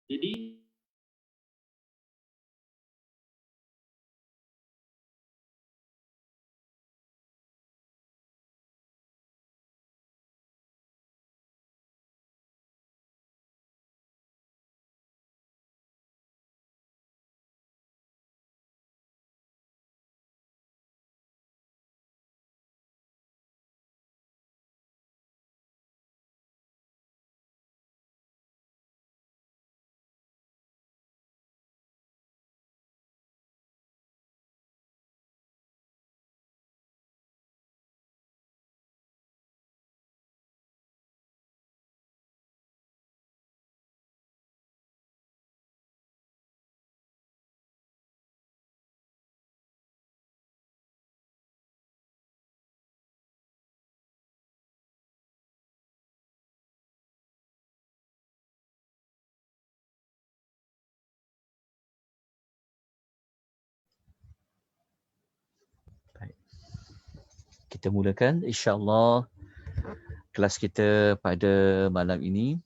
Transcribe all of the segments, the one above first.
Jadi Baik. Kita mulakan insya-Allah kelas kita pada malam ini.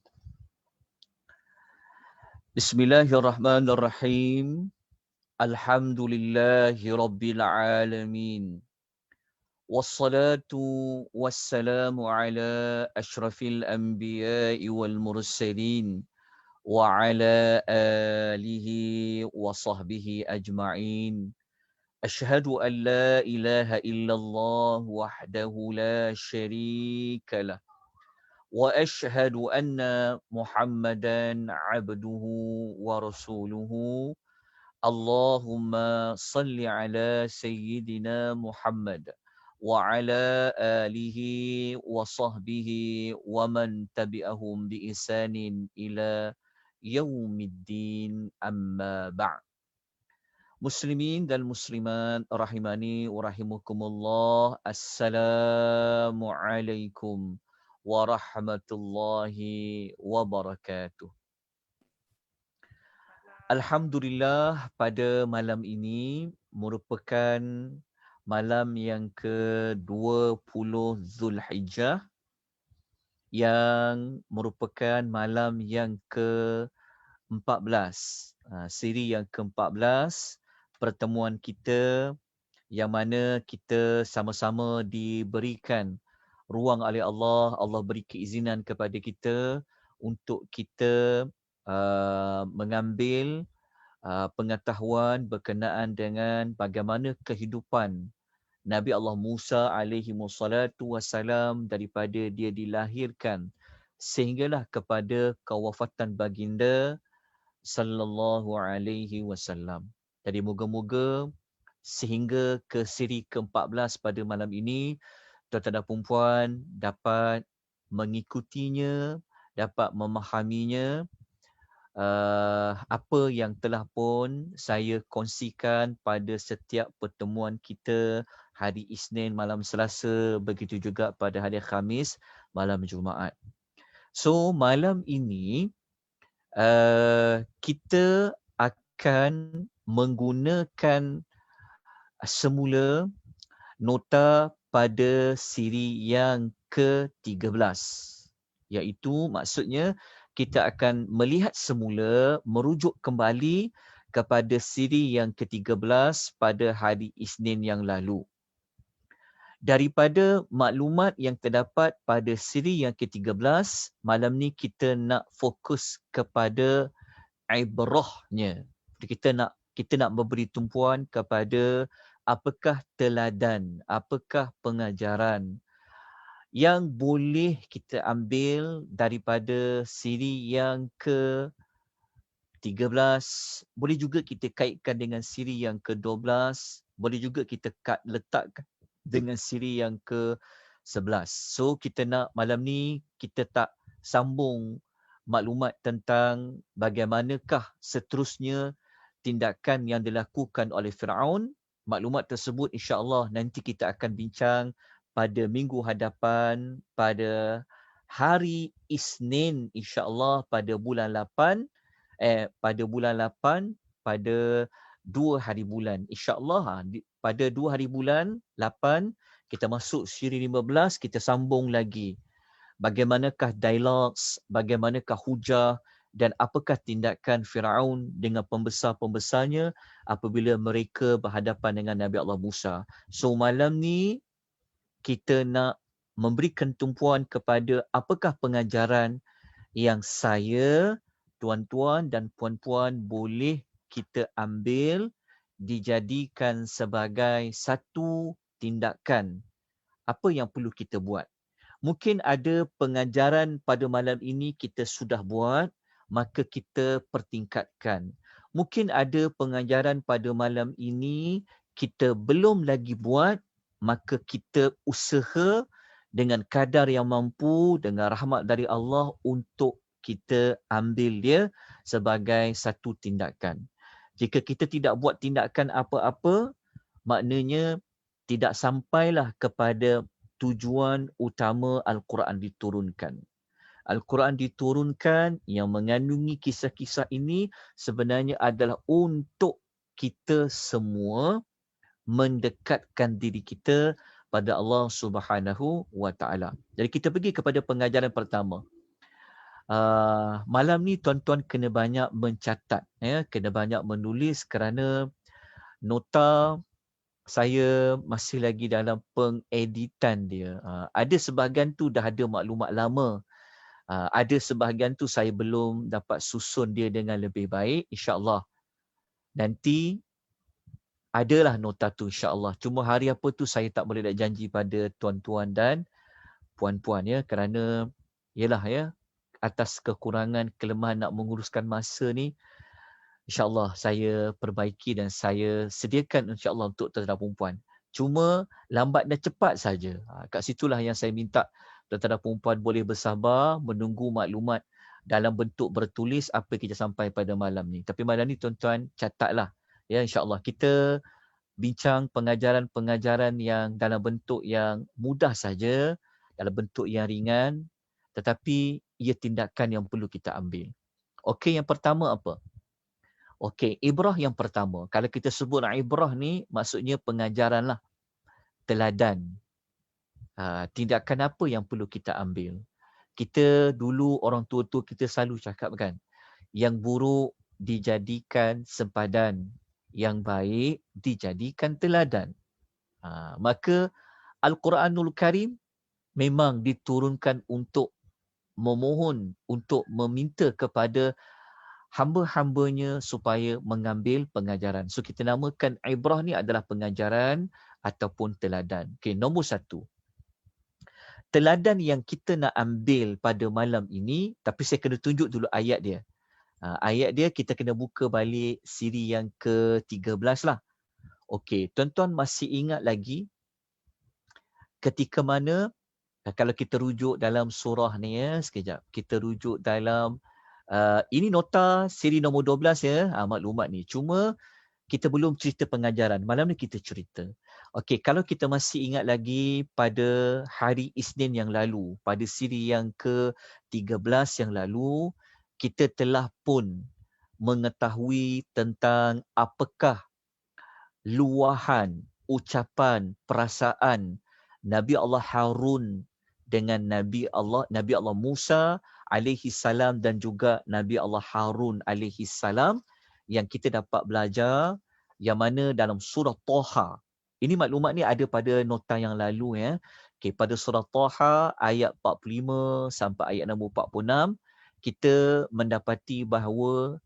Bismillahirrahmanirrahim. Alhamdulillahi rabbil alamin. Wassalatu wassalamu ala asyrafil anbiya'i wal mursalin wa ala alihi wa sahbihi ajma'in. Asyhadu an la ilaha illallah wahdahu la syarika lah. Wa asyhadu anna Muhammadan abduhu wa rasuluhu. Allahumma salli ala sayyidina Muhammad wa ala alihi wa sahbihi wa man tabi'ahum bi ihsanin ila yaumiddin, amma ba'd. Muslimin dan muslimat rahimani wa rahimakumullah. Assalamualaikum warahmatullahi wabarakatuh. Alhamdulillah, pada malam ini merupakan malam yang ke-20 Zulhijjah, yang merupakan malam yang ke-14. Siri yang ke-14 pertemuan kita, yang mana kita sama-sama diberikan ruang oleh Allah. Allah beri keizinan kepada kita untuk kita mengambil pengetahuan berkenaan dengan bagaimana kehidupan Nabi Allah Musa alaihi wassalatu wassalam daripada dia dilahirkan sehinggalah kepada kewafatan baginda sallallahu alaihi wasallam. Jadi moga-moga sehingga ke siri ke-14 pada malam ini, tuan-tuan dan puan dapat mengikutinya, dapat memahaminya, apa yang telah pun saya kongsikan pada setiap pertemuan kita hari Isnin malam Selasa, begitu juga pada hari Khamis malam Jumaat. So malam ini kita akan menggunakan semula nota pada siri yang ke-13. Iaitu maksudnya kita akan melihat semula, merujuk kembali kepada siri yang ke-13 pada hari Isnin yang lalu. Daripada maklumat yang terdapat pada siri yang ke-13, malam ni kita nak fokus kepada ibrahnya. Kita nak memberi tumpuan kepada apakah teladan, apakah pengajaran yang boleh kita ambil daripada siri yang ke-13. Boleh juga kita kaitkan dengan siri yang ke-12. Boleh juga kita letakkan dengan siri yang ke-11. So kita nak malam ni kita tak sambung maklumat tentang bagaimanakah seterusnya tindakan yang dilakukan oleh Firaun. Maklumat tersebut insya-Allah nanti kita akan bincang pada minggu hadapan, pada hari Isnin insya-Allah pada bulan 8, pada bulan 8 pada 2 hari bulan. InsyaAllah pada 2 hari bulan 8 kita masuk siri 15, kita sambung lagi. Bagaimanakah dialog, bagaimanakah hujah dan apakah tindakan Firaun dengan pembesar-pembesarnya apabila mereka berhadapan dengan Nabi Allah Musa. So malam ni kita nak memberikan tumpuan kepada apakah pengajaran yang saya, tuan-tuan dan puan-puan boleh kita ambil dijadikan sebagai satu tindakan. Apa yang perlu kita buat? Mungkin ada pengajaran pada malam ini kita sudah buat, maka kita pertingkatkan. Mungkin ada pengajaran pada malam ini kita belum lagi buat, maka kita usaha dengan kadar yang mampu, dengan rahmat dari Allah untuk kita ambil dia sebagai satu tindakan. Jika kita tidak buat tindakan apa-apa, maknanya tidak sampailah kepada tujuan utama Al-Quran diturunkan. Al-Quran diturunkan yang mengandungi kisah-kisah ini sebenarnya adalah untuk kita semua mendekatkan diri kita pada Allah Subhanahu wa Ta'ala. Jadi kita pergi kepada pengajaran pertama. Malam ni tuan-tuan kena banyak mencatat, kena banyak menulis kerana nota saya masih lagi dalam pengeditan dia. Ada sebahagian tu dah ada maklumat lama. Ada sebahagian tu saya belum dapat susun dia dengan lebih baik. InsyaAllah nanti adalah nota tu insyaAllah. Cuma hari apa tu saya tak boleh nak janji pada tuan-tuan dan puan-puan ya. Kerana yalah ya, atas kekurangan kelemahan nak menguruskan masa ni, InsyaAllah saya perbaiki dan saya sediakan insyaAllah untuk tuan-tuan dan perempuan. Cuma lambat dan cepat saja. Kat situlah yang saya minta tuan-tuan dan perempuan boleh bersabar menunggu maklumat dalam bentuk bertulis apa kita sampai pada malam ni. Tapi malam ni tuan-tuan catatlah. Ya, insyaAllah kita bincang pengajaran-pengajaran yang dalam bentuk yang mudah saja, dalam bentuk yang ringan, tetapi ia tindakan yang perlu kita ambil. Okey, yang pertama apa? Okey, ibrah yang pertama. Kalau kita sebut ibrah ni, maksudnya pengajaran lah. Teladan. Tindakan apa yang perlu kita ambil? Kita dulu, orang tua-tua kita selalu cakap kan, yang buruk dijadikan sempadan, yang baik dijadikan teladan. Maka Al-Quranul Karim memang diturunkan untuk memohon, untuk meminta kepada hamba-hambanya supaya mengambil pengajaran. So kita namakan ibrah ni adalah pengajaran ataupun teladan. Okey, nombor satu. Teladan yang kita nak ambil pada malam ini, tapi saya kena tunjuk dulu ayat dia. Ayat dia kita kena buka balik siri yang ke-13 lah. Okey, tuan-tuan masih ingat lagi ketika mana kalau kita rujuk dalam surah ni ya, sekejap. Kita rujuk dalam ini nota siri nombor 12 ya, maklumat ni. Cuma kita belum cerita pengajaran. Malam ni kita cerita. Okey, kalau kita masih ingat lagi pada hari Isnin yang lalu, pada siri yang ke-13 yang lalu, kita telah pun mengetahui tentang apakah luahan, ucapan, perasaan Nabi Allah Harun dengan Nabi Allah Musa alaihi salam dan juga Nabi Allah Harun alaihi salam yang kita dapat belajar yang mana dalam surah Taha. Ini maklumat ni ada pada nota yang lalu ya. Okey, pada surah Taha ayat 45 sampai ayat nombor 46 kita mendapati bahawa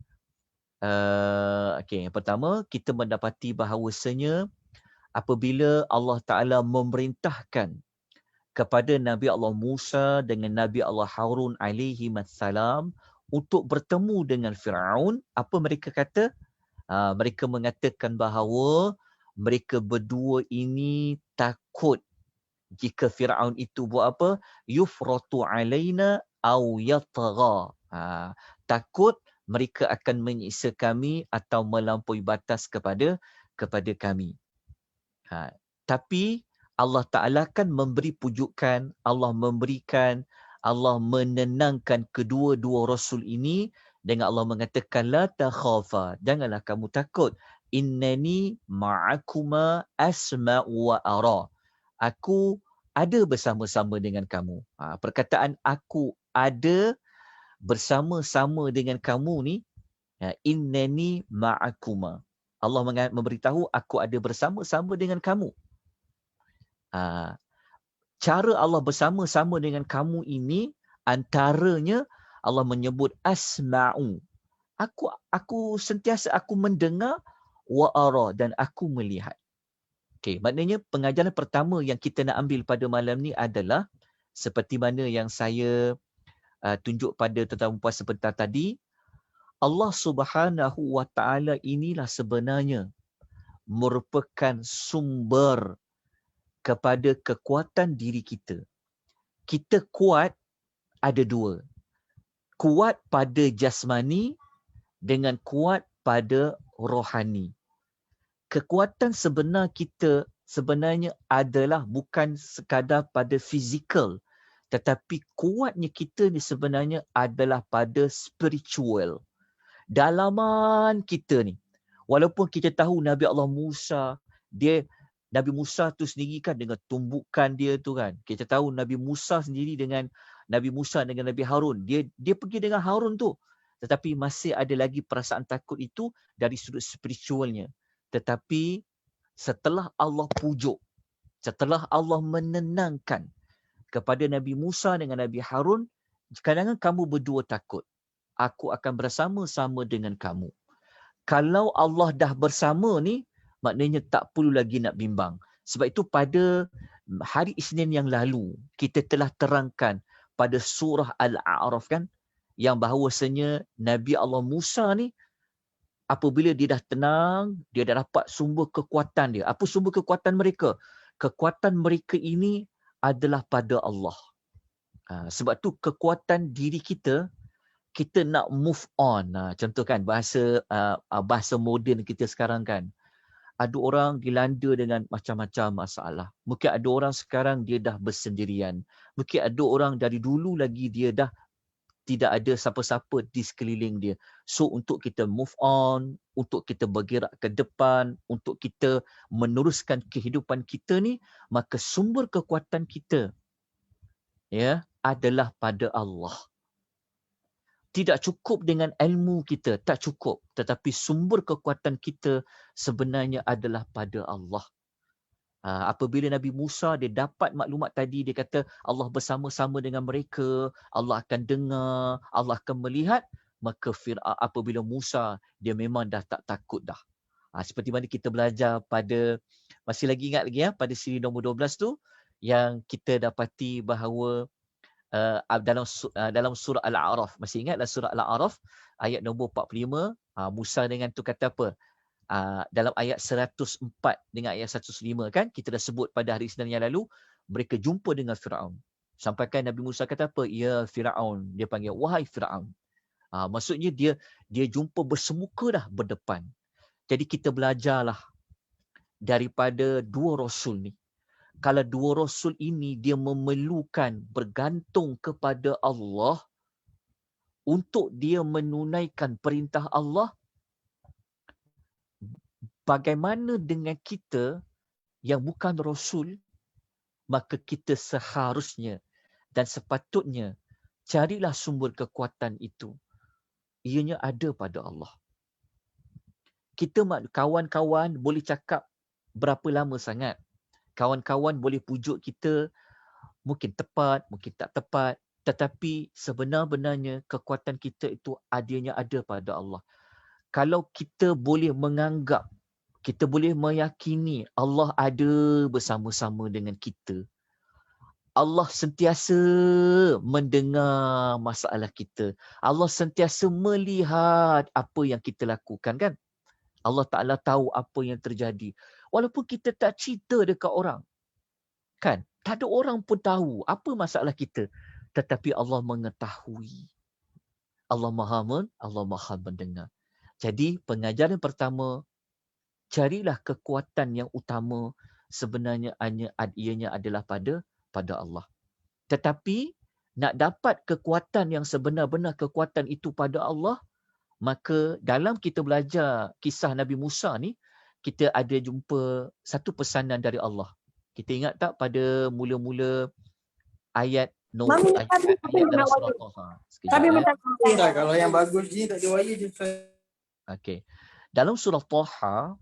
okey, yang pertama kita mendapati bahawasanya apabila Allah Taala memerintahkan kepada Nabi Allah Musa dengan Nabi Allah Harun alaihi salam untuk bertemu dengan Firaun, apa mereka kata? Mereka mengatakan bahawa mereka berdua ini takut jika Firaun itu buat apa? Yufratu alaina au yatgha. Takut mereka akan menyiksa kami atau melampaui batas kepada kami. Tapi Allah Ta'ala kan memberi pujukan, Allah memberikan, Allah menenangkan kedua-dua Rasul ini dengan Allah mengatakan, La takhafa, janganlah kamu takut. Innani ma'akuma asma'u wa ara. Aku ada bersama-sama dengan kamu. Perkataan aku ada bersama-sama dengan kamu ni, innani ma'akuma. Allah memberitahu aku ada bersama-sama dengan kamu. Cara Allah bersama-sama dengan kamu ini antaranya Allah menyebut asma'u. Aku sentiasa aku mendengar wa ara dan aku melihat. Okey, maknanya pengajaran pertama yang kita nak ambil pada malam ni adalah seperti mana yang saya tunjuk pada tetamu puasa sebentar tadi, Allah Subhanahu wa taala inilah sebenarnya merupakan sumber kepada kekuatan diri kita. Kita kuat ada dua. Kuat pada jasmani dengan kuat pada rohani. Kekuatan sebenar kita sebenarnya adalah bukan sekadar pada fizikal, tetapi kuatnya kita ni sebenarnya adalah pada spiritual. Dalaman kita ni. Walaupun kita tahu Nabi Allah Musa, Nabi Musa tu sendiri kan dengan tumbukan dia tu kan. Kita tahu Nabi Musa sendiri dengan Nabi Harun. Dia pergi dengan Harun tu. Tetapi masih ada lagi perasaan takut itu dari sudut spiritualnya. Tetapi setelah Allah pujuk, setelah Allah menenangkan kepada Nabi Musa dengan Nabi Harun, kadang-kadang kamu berdua takut. Aku akan bersama-sama dengan kamu. Kalau Allah dah bersama ni, maknanya tak perlu lagi nak bimbang. Sebab itu pada hari Isnin yang lalu, kita telah terangkan pada surah Al-A'raf kan, yang bahawasanya Nabi Allah Musa ni, apabila dia dah tenang, dia dah dapat sumber kekuatan dia. Apa sumber kekuatan mereka? Kekuatan mereka ini adalah pada Allah. Sebab tu kekuatan diri kita nak move on. Contoh kan bahasa moden kita sekarang kan. Ada orang dilanda dengan macam-macam masalah. Mungkin ada orang sekarang dia dah bersendirian. Mungkin ada orang dari dulu lagi dia dah tidak ada siapa-siapa di sekeliling dia. So untuk kita move on, untuk kita bergerak ke depan, untuk kita meneruskan kehidupan kita ni, maka sumber kekuatan kita adalah pada Allah. Tidak cukup dengan ilmu kita, tak cukup. Tetapi sumber kekuatan kita sebenarnya adalah pada Allah. Apabila Nabi Musa dia dapat maklumat tadi, dia kata Allah bersama-sama dengan mereka, Allah akan dengar, Allah akan melihat, maka apabila Musa, dia memang dah tak takut dah. Seperti mana kita belajar pada, masih lagi ingat lagi pada siri nombor 12 tu, yang kita dapati bahawa dalam surah Al-A'raf. Masih ingat dalam surah Al-A'raf ayat nombor 45, Musa dengan tu kata apa? Dalam ayat 104 dengan ayat 105 kan, kita dah sebut pada hari Isnin yang lalu, mereka jumpa dengan Firaun. Sampaikan Nabi Musa kata apa? Ya Firaun. Dia panggil wahai Firaun. Maksudnya dia jumpa bersemuka dah berdepan. Jadi kita belajarlah daripada dua rasul ni. Kalau dua rasul ini dia memerlukan bergantung kepada Allah untuk dia menunaikan perintah Allah, bagaimana dengan kita yang bukan rasul? Maka kita seharusnya dan sepatutnya carilah sumber kekuatan itu. Ianya ada pada Allah. Kita kawan-kawan boleh cakap berapa lama sangat. Kawan-kawan boleh pujuk kita, mungkin tepat, mungkin tak tepat. Tetapi sebenar-benarnya kekuatan kita itu adanya ada pada Allah. Kalau kita boleh menganggap, kita boleh meyakini Allah ada bersama-sama dengan kita. Allah sentiasa mendengar masalah kita. Allah sentiasa melihat apa yang kita lakukan kan. Allah Ta'ala tahu apa yang terjadi. Walaupun kita tak cerita dekat orang. Kan? Tak ada orang pun tahu apa masalah kita. Tetapi Allah mengetahui. Allah Maha mendengar. Jadi pengajaran pertama, carilah kekuatan yang utama sebenarnya ianya adalah pada Allah. Tetapi nak dapat kekuatan yang sebenar-benar kekuatan itu pada Allah, maka dalam kita belajar kisah Nabi Musa ni, kita ada jumpa satu pesanan dari Allah. Kita ingat tak pada mula-mula ayat ayat dalam surah Taha. Kami Sekejap. minta dah, kalau yang bagus ni tak ada wire je. Okey. Dalam surah Taha,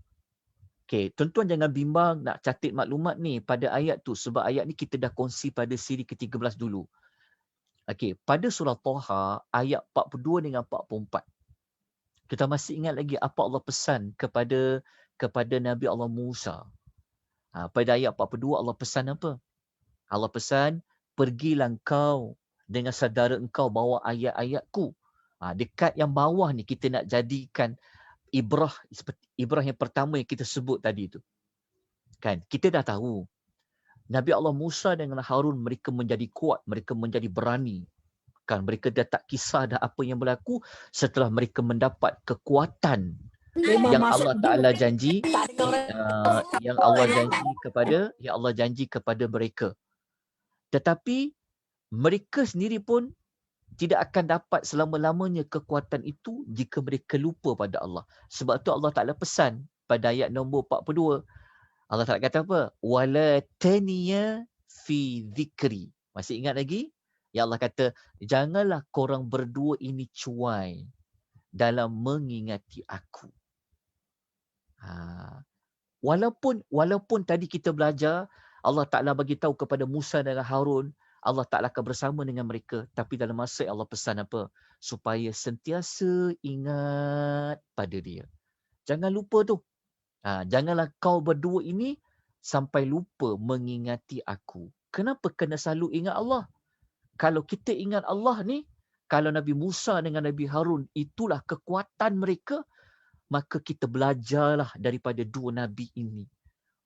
tuan-tuan jangan bimbang nak catat maklumat ni pada ayat tu sebab ayat ni kita dah kongsi pada siri ke-13 dulu. Pada surah Taha ayat 42 dengan 44. Kita masih ingat lagi apa Allah pesan kepada Nabi Allah Musa. Pada ayat 42 Allah pesan apa? Allah pesan, pergilah engkau dengan saudara engkau bawa ayat-ayatku. Dekat yang bawah ni kita nak jadikan ibrah, seperti ibrah yang pertama yang kita sebut tadi tu. Kan? Kita dah tahu Nabi Allah Musa dengan Harun mereka menjadi kuat, mereka menjadi berani. Kan? Mereka dah tak kisah dah apa yang berlaku setelah mereka mendapat kekuatan yang Allah Ta'ala janji, yang Allah janji kepada mereka. Tetapi mereka sendiri pun tidak akan dapat selama-lamanya kekuatan itu jika mereka lupa pada Allah. Sebab tu Allah Ta'ala pesan pada ayat nombor 42. Allah Ta'ala kata apa? Wala taniya fi dhikri. Masih ingat lagi? Ya Allah kata, janganlah korang berdua ini cuai dalam mengingati aku. Walaupun tadi kita belajar, Allah Ta'ala bagi tahu kepada Musa dan Harun, Allah Ta'ala akan bersama dengan mereka. Tapi dalam masa Allah pesan apa? Supaya sentiasa ingat pada dia. Jangan lupa tu. Janganlah kau berdua ini sampai lupa mengingati aku. Kenapa kena selalu ingat Allah? Kalau kita ingat Allah ni, kalau Nabi Musa dengan Nabi Harun, itulah kekuatan mereka, maka kita belajarlah daripada dua Nabi ini.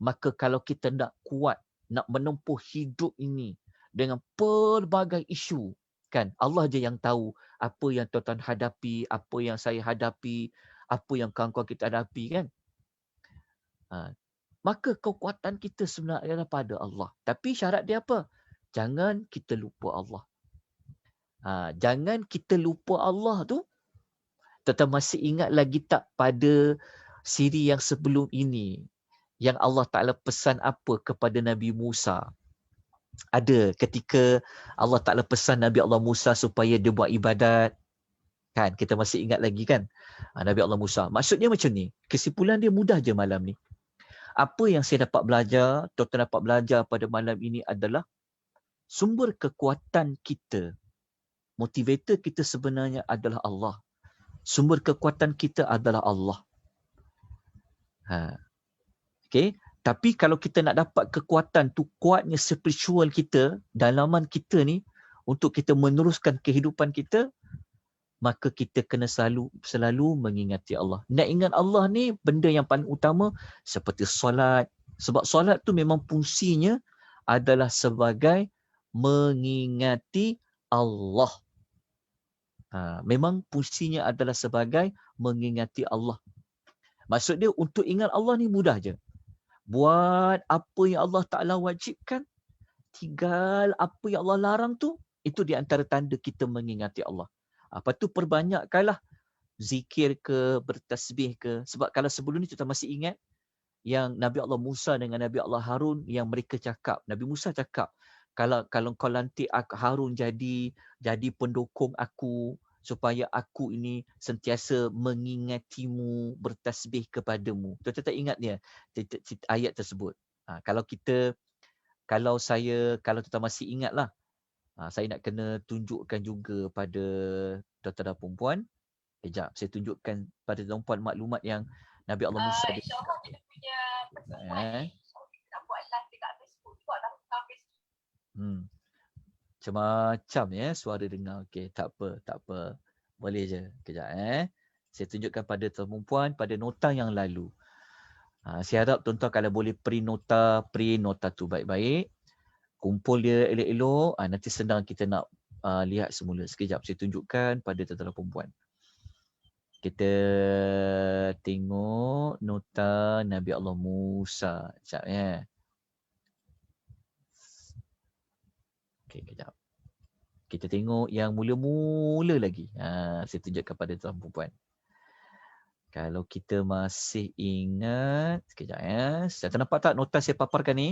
Maka kalau kita nak kuat, nak menempuh hidup ini dengan pelbagai isu, kan Allah je yang tahu apa yang tuan-tuan hadapi, apa yang saya hadapi, apa yang kawan-kawan kita hadapi, kan. Maka kekuatan kita sebenarnya adalah pada Allah. Tapi syarat dia apa? Jangan kita lupa Allah. Jangan kita lupa Allah tu. Tuan-tuan masih ingat lagi tak pada siri yang sebelum ini, yang Allah Ta'ala pesan apa kepada Nabi Musa? Ada ketika Allah Ta'ala pesan Nabi Allah Musa supaya dia buat ibadat. Kan, kita masih ingat lagi kan? Nabi Allah Musa. Maksudnya macam ni. Kesimpulan dia mudah je malam ni. Apa yang saya dapat belajar, tuan-tuan dapat belajar pada malam ini adalah sumber kekuatan kita. Motivator kita sebenarnya adalah Allah. Sumber kekuatan kita adalah Allah. Tapi kalau kita nak dapat kekuatan tu, kuatnya spiritual kita, dalaman kita ni, untuk kita meneruskan kehidupan kita, maka kita kena selalu mengingati Allah. Nak ingat Allah ni benda yang paling utama seperti solat. Sebab solat tu memang fungsinya adalah sebagai mengingati Allah. Memang fungsinya adalah sebagai mengingati Allah. Maksud dia untuk ingat Allah ni mudah je. Buat apa yang Allah Ta'ala wajibkan, tinggal apa yang Allah larang tu, itu di antara tanda kita mengingati Allah. Lepas tu perbanyakkanlah zikir ke, bertasbih ke. Sebab kalau sebelum ni kita masih ingat yang Nabi Allah Musa dengan Nabi Allah Harun yang mereka cakap. Nabi Musa cakap, kalau kau lantik Harun jadi pendukung aku, supaya aku ini sentiasa mengingatimu, bertasbih kepadamu. Tuan-tuan tak ingat dia ayat tersebut. Kalau tuan-tuan masih ingat lah, saya nak kena tunjukkan juga pada tuan-tuan dan perempuan. Sekejap, saya tunjukkan pada tuan-puan maklumat yang Nabi Allah Musa. InsyaAllah kita punya pertemuan ni, kita buat live dekat Facebook. Buat lah Facebook. Macam-macam ya suara dengar. Okey, tak apa. Boleh je. Kejap Saya tunjukkan pada tuan perempuan pada nota yang lalu. Saya harap tuan-tuan kalau boleh print nota tu baik-baik. Kumpul dia elok-elok. Nanti senang kita nak lihat semula. Sekejap saya tunjukkan pada tuan-tuan perempuan. Kita tengok nota Nabi Allah Musa. Sekejap Okey, kejap. Kita tengok yang mula-mula lagi. Saya tunjukkan pada tuan perempuan. Kalau kita masih ingat, sekejap Saya nampak tak nota saya paparkan ni?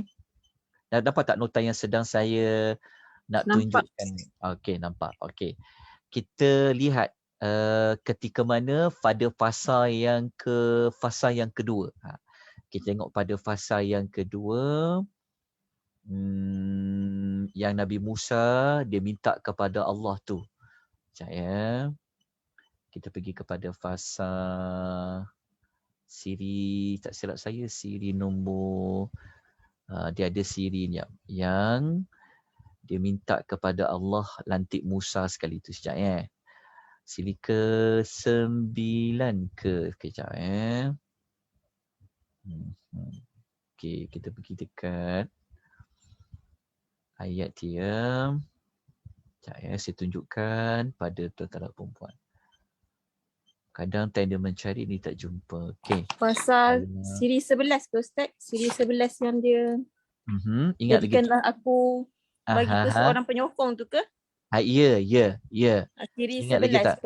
Nampak tak nota yang sedang saya nak Nampak. tunjukkan. Okey, nampak. Okey. Kita lihat ketika mana pada fasa yang kedua. Kita tengok pada fasa yang kedua. Yang Nabi Musa dia minta kepada Allah tu. Sekejap ya. Kita pergi kepada fasa siri, tak silap saya siri nombor dia ada siri ni yang dia minta kepada Allah lantik Musa sekali tu. Sekejap ya. Siri ke-9 ke? Sekejap ya. Okey, kita pergi dekat ayat dia. Sekejap ya, saya tunjukkan pada tuan-tuan dan perempuan. Kadang tanda mencari ni tak jumpa. Okey. Pasal siri 11 ke Ustaz? Siri 11 yang dia Ingat lagi. jadikanlah aku bagiku seorang penyokong tu ke? Ya. Siri Ingat lagi 11. tak?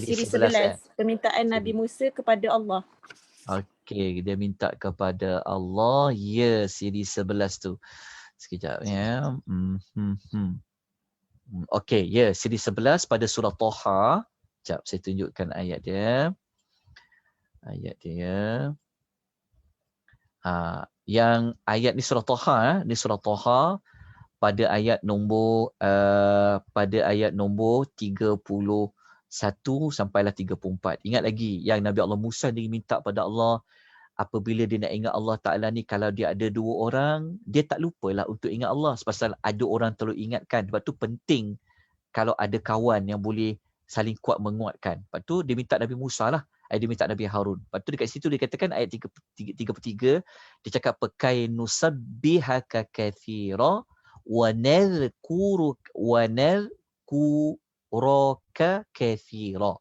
Siri 11 11. Permintaan Nabi Musa kepada Allah. Okey, dia minta kepada Allah. Ya, siri 11 tu. Sekejap ya. Okey, ya, siri 11 pada surah Toha. Sekejap, saya tunjukkan ayat dia. Yang ayat ni surah Toha, ni surah Toha pada ayat nombor 31 sampailah 34. Ingat lagi yang Nabi Allah Musa dia minta pada Allah apabila dia nak ingat Allah Ta'ala ni, kalau dia ada 2 orang, dia tak lupalah untuk ingat Allah. Sebab ada orang terlalu ingatkan. Sebab tu penting kalau ada kawan yang boleh saling kuat menguatkan. Lepas tu dia minta Nabi Musa lah. Dia minta Nabi Harun. Lepas tu dekat situ dia katakan ayat 33, dia cakap pakai nusabbihaka kathira wa nadhkuraka kathira.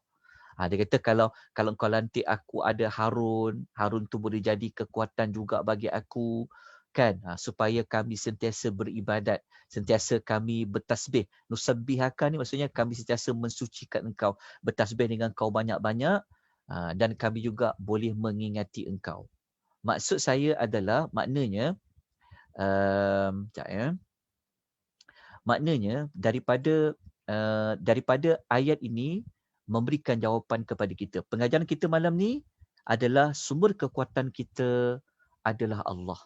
Dia kata kalau kau lantik aku ada Harun tu boleh jadi kekuatan juga bagi aku kan, supaya kami sentiasa beribadat, sentiasa kami bertasbih. Nusabbihaka ni maksudnya kami sentiasa mensucikan engkau, bertasbih dengan kau banyak-banyak, dan kami juga boleh mengingati engkau. Maksud saya adalah maknanya maknanya daripada ayat ini memberikan jawapan kepada kita. Pengajaran kita malam ni adalah sumber kekuatan kita adalah Allah.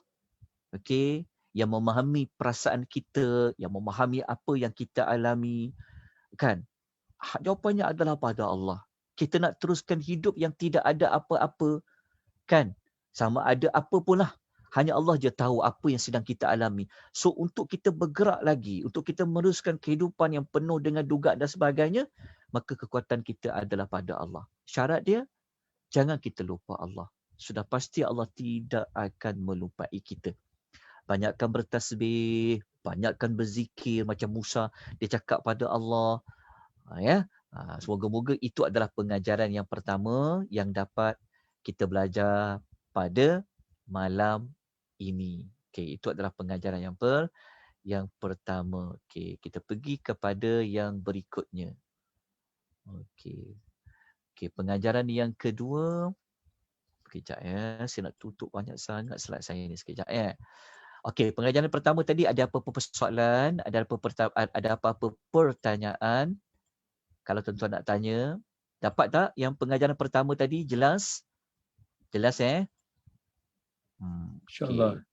Okey, yang memahami perasaan kita, yang memahami apa yang kita alami, kan? Jawapannya adalah pada Allah. Kita nak teruskan hidup yang tidak ada apa-apa, kan? Sama ada apa pun lah. Hanya Allah je tahu apa yang sedang kita alami. So untuk kita bergerak lagi, untuk kita meneruskan kehidupan yang penuh dengan dugaan dan sebagainya, maka kekuatan kita adalah pada Allah. Syarat dia, jangan kita lupa Allah. Sudah pasti Allah tidak akan melupai kita. Banyakkan bertasbih, banyakkan berzikir macam Musa, dia cakap pada Allah. Semoga-moga itu adalah pengajaran yang pertama yang dapat kita belajar pada malam ini. Okey, itu adalah pengajaran yang pertama. Okey, kita pergi kepada yang berikutnya. Okey, pengajaran yang kedua. Sekejap ya, saya nak tutup banyak sangat slide saya ni. Sekejap ya. Okey, pengajaran pertama tadi ada apa-apa persoalan, ada apa-apa pertanyaan? Kalau tuan-tuan nak tanya, dapat tak yang pengajaran pertama tadi jelas? Jelas InsyaAllah.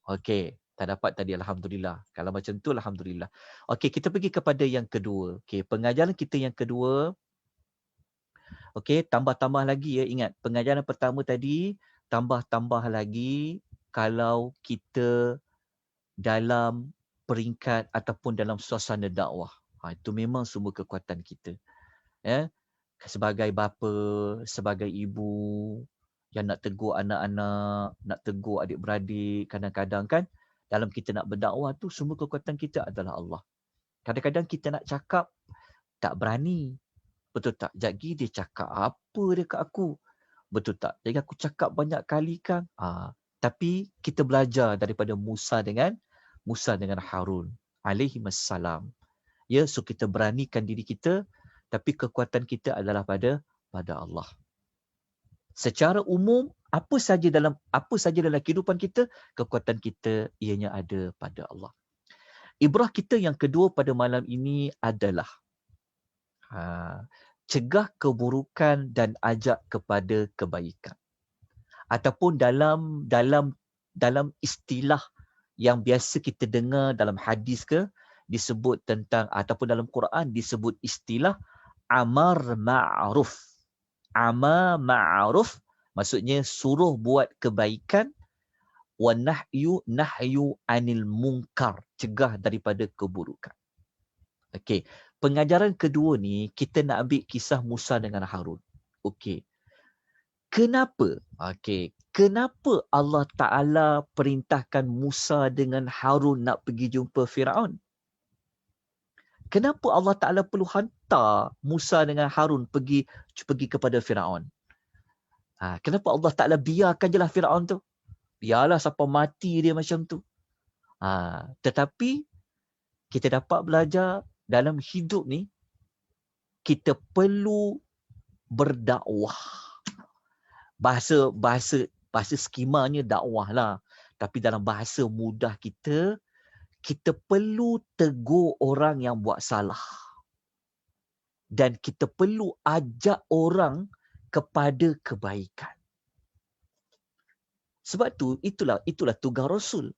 Okey, tak dapat tadi alhamdulillah. Kalau macam tu alhamdulillah. Okey, kita pergi kepada yang kedua. Okey, pengajaran kita yang kedua. Okey, tambah-tambah lagi ya. Ingat, pengajaran pertama tadi tambah-tambah lagi kalau kita dalam peringkat ataupun dalam suasana dakwah. Itu memang sumber kekuatan kita. Ya. Sebagai bapa, sebagai ibu yang nak tegur anak-anak, nak tegur adik-beradik, kadang-kadang kan dalam kita nak berdakwah tu sumber kekuatan kita adalah Allah. Kadang-kadang kita nak cakap tak berani. Betul tak? Jadi dia cakap apa dia kat aku? Betul tak? Jadi aku cakap banyak kali kan. Tapi kita belajar daripada Musa dengan Harun alaihimassalam. Ya, so kita beranikan diri kita, tapi kekuatan kita adalah pada Allah. Secara umum, apa saja dalam kehidupan kita, kekuatan kita ianya ada pada Allah. Ibrah kita yang kedua pada malam ini adalah cegah keburukan dan ajak kepada kebaikan. Ataupun dalam istilah yang biasa kita dengar dalam hadis ke, disebut tentang, ataupun dalam Quran disebut istilah amar ma'ruf. Amar ma'ruf maksudnya suruh buat kebaikan, wa nahyu anil munkar, cegah daripada keburukan. Okey, pengajaran kedua ni kita nak ambil kisah Musa dengan Harun. Okey. Kenapa? Okey, kenapa Allah Taala perintahkan Musa dengan Harun nak pergi jumpa Firaun? Kenapa Allah Taala perlu hantar Musa dengan Harun pergi kepada Firaun? Kenapa Allah Taala biarkan jelah Firaun tu? Biarlah sampai mati dia macam tu. Tetapi kita dapat belajar dalam hidup ni kita perlu berdakwah. Bahasa skemanya dakwah lah. Tapi dalam bahasa mudah kita perlu tegur orang yang buat salah. Dan kita perlu ajak orang kepada kebaikan. Sebab tu itulah tugas Rasul.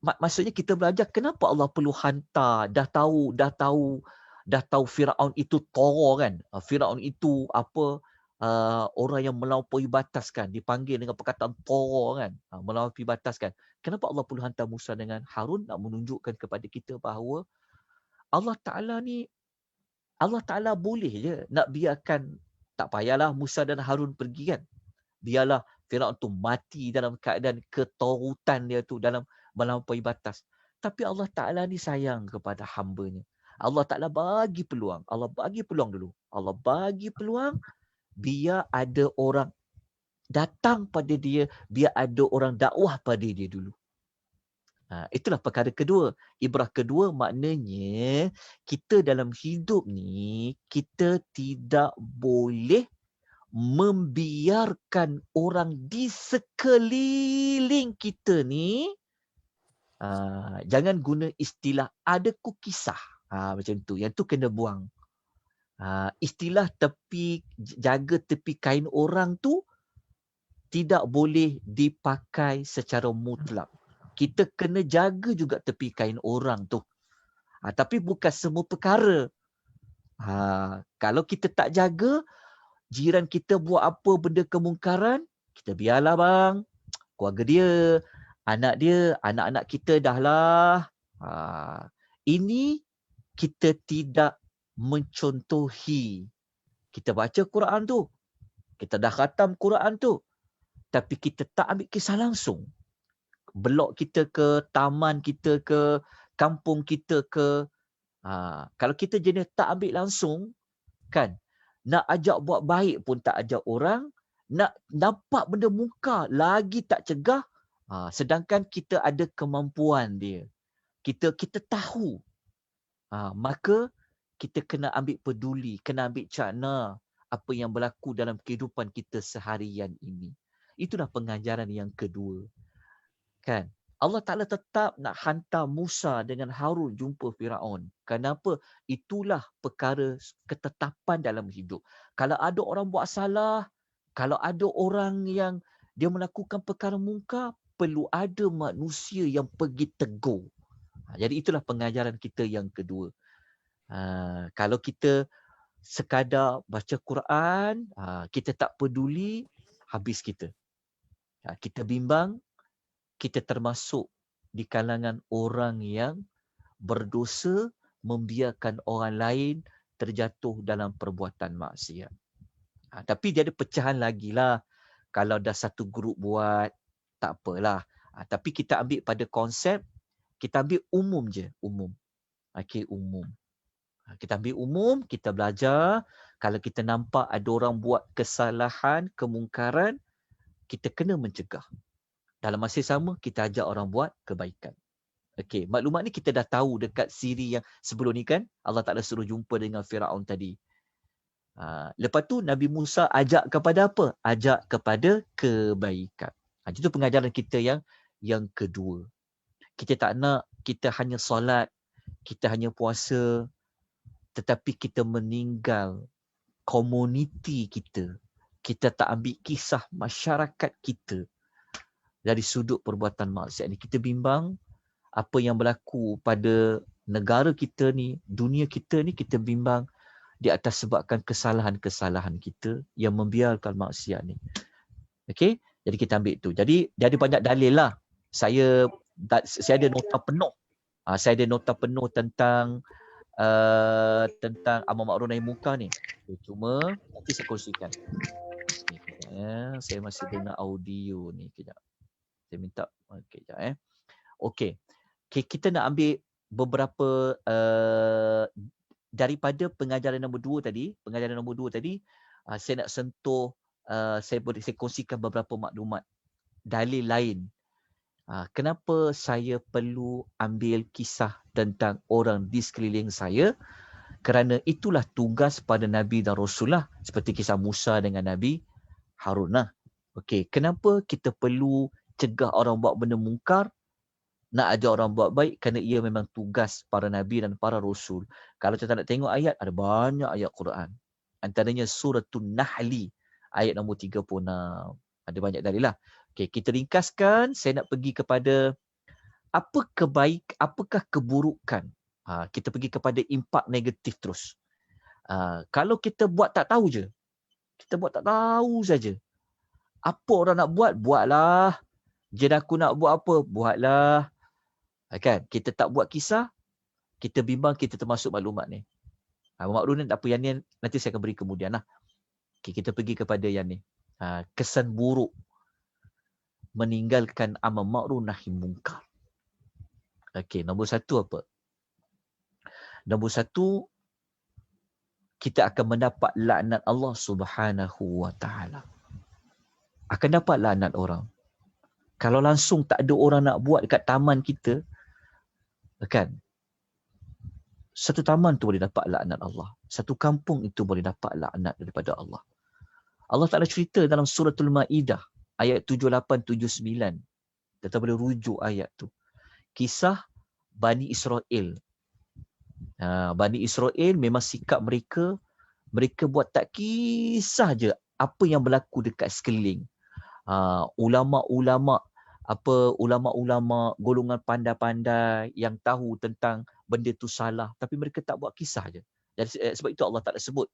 Maksudnya kita belajar kenapa Allah perlu hantar, dah tahu Firaun itu toro kan. Firaun itu orang yang melampaui batas kan, dipanggil dengan perkataan toro kan, melampaui batas kan. Kenapa Allah perlu hantar Musa dengan Harun nak menunjukkan kepada kita bahawa Allah Taala boleh je nak biarkan, tak payahlah Musa dan Harun pergi kan. Biarlah Firaun tu mati dalam keadaan ketorutan dia tu, dalam melampaui batas. Tapi Allah Ta'ala ni sayang kepada hamba-Nya. Allah Ta'ala bagi peluang. Allah bagi peluang dulu. Allah bagi peluang biar ada orang datang pada dia, biar ada orang dakwah pada dia dulu. Itulah perkara kedua. Ibrah kedua maknanya kita dalam hidup ni, kita tidak boleh membiarkan orang di sekeliling kita ni, jangan guna istilah ada kisah. Macam tu. Yang tu kena buang. Istilah jaga tepi kain orang tu tidak boleh dipakai secara mutlak. Kita kena jaga juga tepi kain orang tu. Tapi bukan semua perkara. Kalau kita tak jaga, jiran kita buat apa benda kemungkaran, kita biarlah bang. Keluarga dia, anak-anak kita dah lah. Ini kita tidak mencontohi. Kita baca Quran tu. Kita dah khatam Quran tu. Tapi kita tak ambil kisah langsung. Blok kita ke, taman kita ke, kampung kita ke. Kalau kita jenis tak ambil langsung, kan, nak ajak buat baik pun tak ajak orang, nak nampak benda muka lagi tak cegah, sedangkan kita ada kemampuan dia. Kita tahu. Maka kita kena ambil peduli, kena ambil cakna apa yang berlaku dalam kehidupan kita seharian ini. Itulah pengajaran yang kedua. Kan? Allah Ta'ala tetap nak hantar Musa dengan Harun jumpa Firaun. Kenapa? Itulah perkara ketetapan dalam hidup. Kalau ada orang buat salah, kalau ada orang yang dia melakukan perkara mungkar, perlu ada manusia yang pergi tegur. Jadi itulah pengajaran kita yang kedua. Kalau kita sekadar baca Quran, kita tak peduli, habis kita. Kita bimbang, kita termasuk di kalangan orang yang berdosa membiarkan orang lain terjatuh dalam perbuatan maksiat. Tapi dia ada pecahan lagi lah. Kalau dah satu grup buat, tak apalah. Tapi kita ambil pada konsep, kita ambil umum je. Umum. Umum. Kita ambil umum, kita belajar. Kalau kita nampak ada orang buat kesalahan, kemungkaran, kita kena mencegah. Dalam masa sama, kita ajak orang buat kebaikan. Okey, maklumat ni kita dah tahu dekat siri yang sebelum ni kan, Allah Ta'ala suruh jumpa dengan Firaun tadi. Lepas tu Nabi Musa ajak kepada apa? Ajak kepada kebaikan. Itu pengajaran kita yang kedua. Kita tak nak kita hanya solat, kita hanya puasa, tetapi kita meninggal komuniti kita. Kita tak ambil kisah masyarakat kita dari sudut perbuatan maksiat ni. Kita bimbang apa yang berlaku pada negara kita ni, dunia kita ni, kita bimbang di atas sebabkan kesalahan-kesalahan kita yang membiarkan maksiat ni. Okey? Jadi kita ambil tu. Jadi dia ada banyak dalil lah. Saya ada nota penuh. Saya ada nota penuh tentang amar ma'ruf nahi munkar ni. Cuma nanti saya kongsikan. Saya masih dengar audio ni kejap. Saya minta kejap Okey. Kita nak ambil beberapa daripada pengajaran nombor 2 tadi, saya nak sentuh saya kongsikan beberapa maklumat dalil lain. Kenapa saya perlu ambil kisah tentang orang di sekeliling saya? Kerana itulah tugas pada Nabi dan Rasulullah, seperti kisah Musa dengan Nabi Harun lah. Okey, kenapa kita perlu cegah orang buat benda mungkar, nak ajar orang buat baik? Kerana ia memang tugas para Nabi dan para Rasul. Kalau kita nak tengok ayat, ada banyak ayat Quran. Antaranya Suratul Nahli, ayat nombor 36. Ada banyak dalil lah. Okey, kita ringkaskan. Saya nak pergi kepada apakah keburukan. Kita pergi kepada impak negatif terus. Kalau kita buat tak tahu je. Kita buat tak tahu saja. Apa orang nak buat, buatlah. Jin aku nak buat apa, buatlah. Kan? Kita tak buat kisah, kita bimbang kita termasuk maklumat ni. Maklumat ni apa yang ni nanti saya akan beri kemudian lah. Okay, kita pergi kepada yang ni. Kesan buruk meninggalkan amar ma'ruf nahi munkar. Okey, nombor 1 apa? Nombor 1, kita akan mendapat laknat Allah Subhanahu wa taala. Akan dapat laknat orang. Kalau langsung tak ada orang nak buat dekat taman kita, kan? Satu taman tu boleh dapat laknat Allah. Satu kampung itu boleh dapat laknat daripada Allah. Allah Ta'ala cerita dalam suratul Ma'idah ayat 78-79. Kita boleh rujuk ayat tu. Kisah Bani Israel. Bani Israel memang sikap mereka buat tak kisah je apa yang berlaku dekat sekeliling. Ulama-ulama golongan pandai-pandai yang tahu tentang benda tu salah, tapi mereka tak buat kisah je. Jadi sebab itu Allah Ta'ala sebut,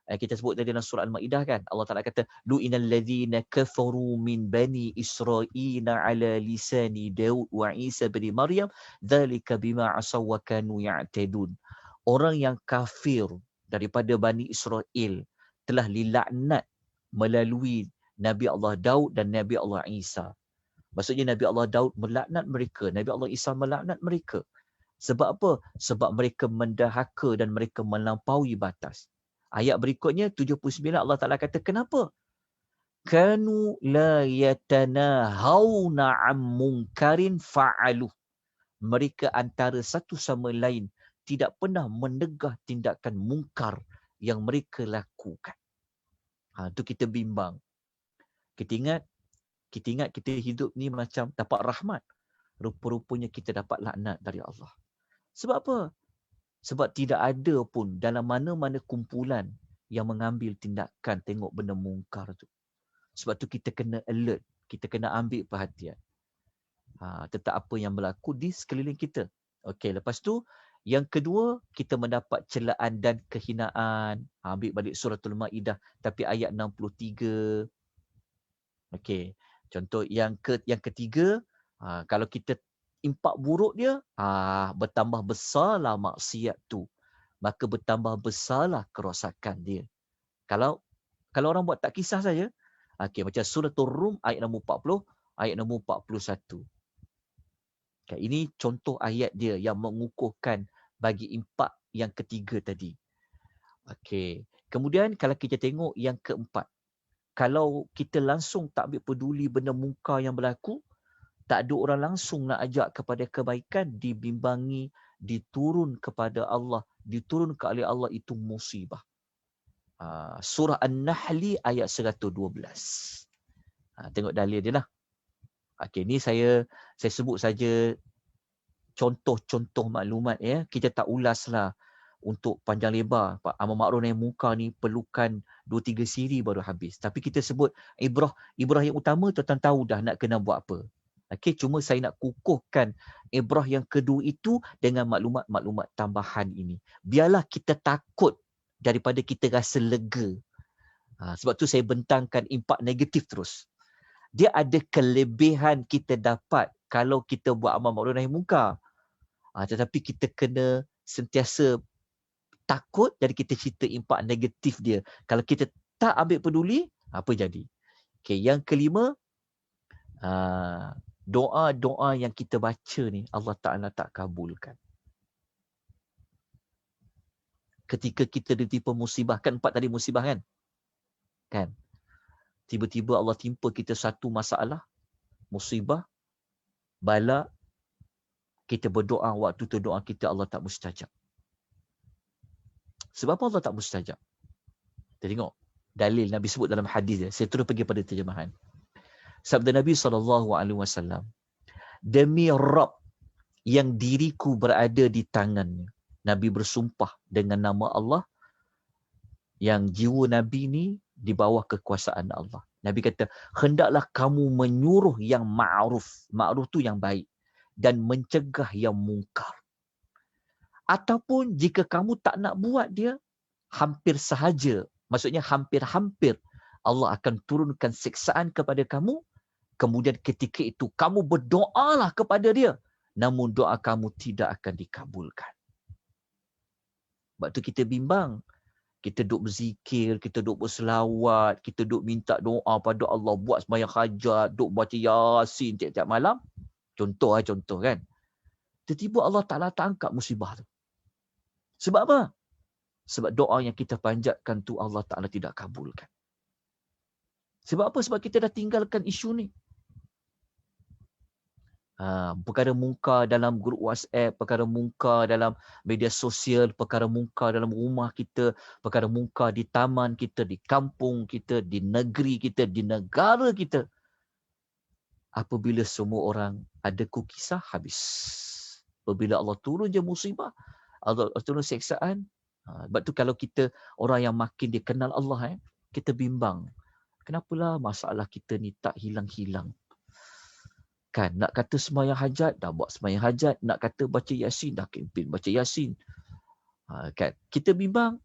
kita sebut tadi dalam surah Al-Ma'idah kan, Allah Ta'ala kata lu'inal ladzina kafaru min bani Israila ala lisani Daud wa Isa bin Maryam dzalika bima asaw wa kanu ya'tadun. Orang yang kafir daripada Bani Israel telah dilaknat melalui Nabi Allah Daud dan Nabi Allah Isa. Maksudnya Nabi Allah Daud melaknat mereka, Nabi Allah Isa melaknat mereka. Sebab apa? Sebab mereka mendahaka dan mereka melampaui batas. Ayat berikutnya 79 Allah Ta'ala kata kenapa? Kanu la yatanahawna am munkarin fa'aluh. Mereka antara satu sama lain tidak pernah menegah tindakan mungkar yang mereka lakukan. Tu kita bimbang. Kita ingat kita hidup ni macam dapat rahmat. Rupa-rupanya kita dapat laknat dari Allah. Sebab apa? Sebab tidak ada pun dalam mana-mana kumpulan yang mengambil tindakan tengok benda mungkar tu. Sebab tu kita kena alert. Kita kena ambil perhatian. Tentang apa yang berlaku di sekeliling kita. Okey, lepas tu yang kedua, kita mendapat celaan dan kehinaan. Ambil balik suratul Ma'idah tapi ayat 63. Okey. Contoh yang ketiga, kalau kita impak buruk dia, bertambah besarlah maksiat tu. Maka bertambah besarlah kerosakan dia. Kalau orang buat tak kisah saja, okey, macam suratul Rum ayat nombor 40, ayat nombor 41. Okay, ini contoh ayat dia yang mengukuhkan bagi impak yang ketiga tadi. Okey. Kemudian kalau kita tengok yang keempat, kalau kita langsung tak ambil peduli benda mungkar yang berlaku, tak ada orang langsung nak ajak kepada kebaikan, dibimbangi, diturun kepada Allah, diturun ke oleh Allah, itu musibah. Surah An-Nahli ayat 112. Tengok dalil dia lah. Okey, ni saya sebut saja contoh-contoh maklumat ya. Kita tak ulaslah untuk panjang lebar. Amar ma'ruf nahi munkar ni perlukan 2-3 siri baru habis. Tapi kita sebut ibrah yang utama tuan-tuan tahu dah nak kena buat apa. Okey, cuma saya nak kukuhkan ibrah yang kedua itu dengan maklumat-maklumat tambahan ini. Biarlah kita takut daripada kita rasa lega. Sebab tu saya bentangkan impak negatif terus. Dia ada kelebihan kita dapat kalau kita buat amal ma'ruf nahi munkar. Tetapi kita kena sentiasa takut dari kita cerita impak negatif dia. Kalau kita tak ambil peduli, apa jadi? Okay, yang kelima, doa-doa yang kita baca ni Allah Ta'ala tak kabulkan. Ketika kita ditimpa musibah, kan 4 tadi musibah kan? Kan? Tiba-tiba Allah timpa kita satu masalah, musibah, bala, kita berdoa, waktu tu doa kita Allah tak mustajab. Sebab apa Allah tak mustajab? Kita tengok dalil Nabi sebut dalam hadis dia. Saya terus pergi pada terjemahan. Sabda Nabi SAW, demi Rabb yang diriku berada di tangannya. Nabi bersumpah dengan nama Allah yang jiwa Nabi ni di bawah kekuasaan Allah. Nabi kata, hendaklah kamu menyuruh yang ma'ruf. Ma'ruf tu yang baik. Dan mencegah yang mungkar. Ataupun jika kamu tak nak buat dia, hampir sahaja. Maksudnya hampir-hampir Allah akan turunkan siksaan kepada kamu. Kemudian ketika itu kamu berdoalah kepada dia. Namun doa kamu tidak akan dikabulkan. Sebab tu kita bimbang. Kita duk berzikir, kita duk berselawat, kita duk minta doa pada Allah, buat sembahyang hajat, duk baca Yasin tiap-tiap malam. Contoh kan. Tiba-tiba Allah Ta'ala tak angkat musibah tu. Sebab apa? Sebab doa yang kita panjatkan tu Allah Ta'ala tidak kabulkan. Sebab apa? Sebab kita dah tinggalkan isu ni. Perkara mungkar dalam grup WhatsApp, perkara mungkar dalam media sosial, perkara mungkar dalam rumah kita, perkara mungkar di taman kita, di kampung kita, di negeri kita, di negara kita. Apabila semua orang ada kukisah, habis. Apabila Allah turun je musibah, Allah turun siksaan. Sebab tu kalau kita orang yang makin dikenal Allah, kita bimbang. Kenapalah masalah kita ni tak hilang-hilang? Kan, nak kata sembahyang hajat, dah buat sembahyang hajat. Nak kata baca Yasin, dah kempen baca Yasin. Kan, kita bimbang.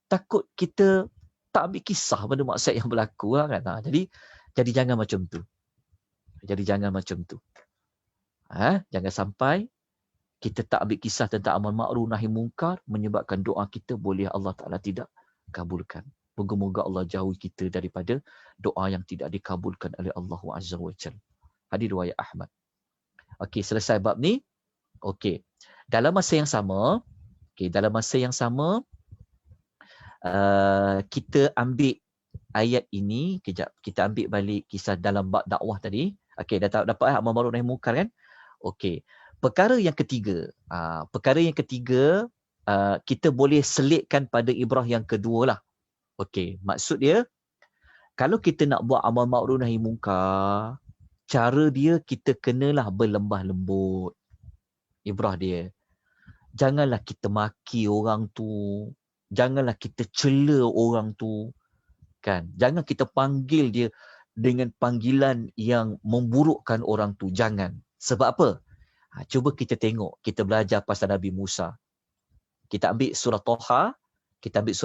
Takut kita tak ambil kisah pada maksiat yang berlaku. Kan? Jadi jangan macam tu. Jangan sampai kita tak ambil kisah tentang amal ma'ruf nahi munkar menyebabkan doa kita boleh Allah Ta'ala tidak kabulkan. Moga-moga Allah jauhi kita daripada doa yang tidak dikabulkan oleh Allah Azza wa Jalla. Hadis riwayat Ahmad. Okey, selesai bab ni. Okey. Dalam masa yang sama, kita ambil ayat ini, kejap, kita ambil balik kisah dalam bab dakwah tadi. Okey, dah dapat amal ma'ruf nahi munkar kan? Okey. Perkara yang ketiga, kita boleh selitkan pada ibrah yang kedua lah. Okey, maksud dia, kalau kita nak buat amal ma'ruf nahi munkar, cara dia kita kenalah berlembah lembut. Ibrah dia. Janganlah kita maki orang tu. Janganlah kita cela orang tu. Kan? Jangan kita panggil dia dengan panggilan yang memburukkan orang tu. Jangan. Sebab apa? Cuba kita tengok. Kita belajar pasal Nabi Musa. Kita ambil surah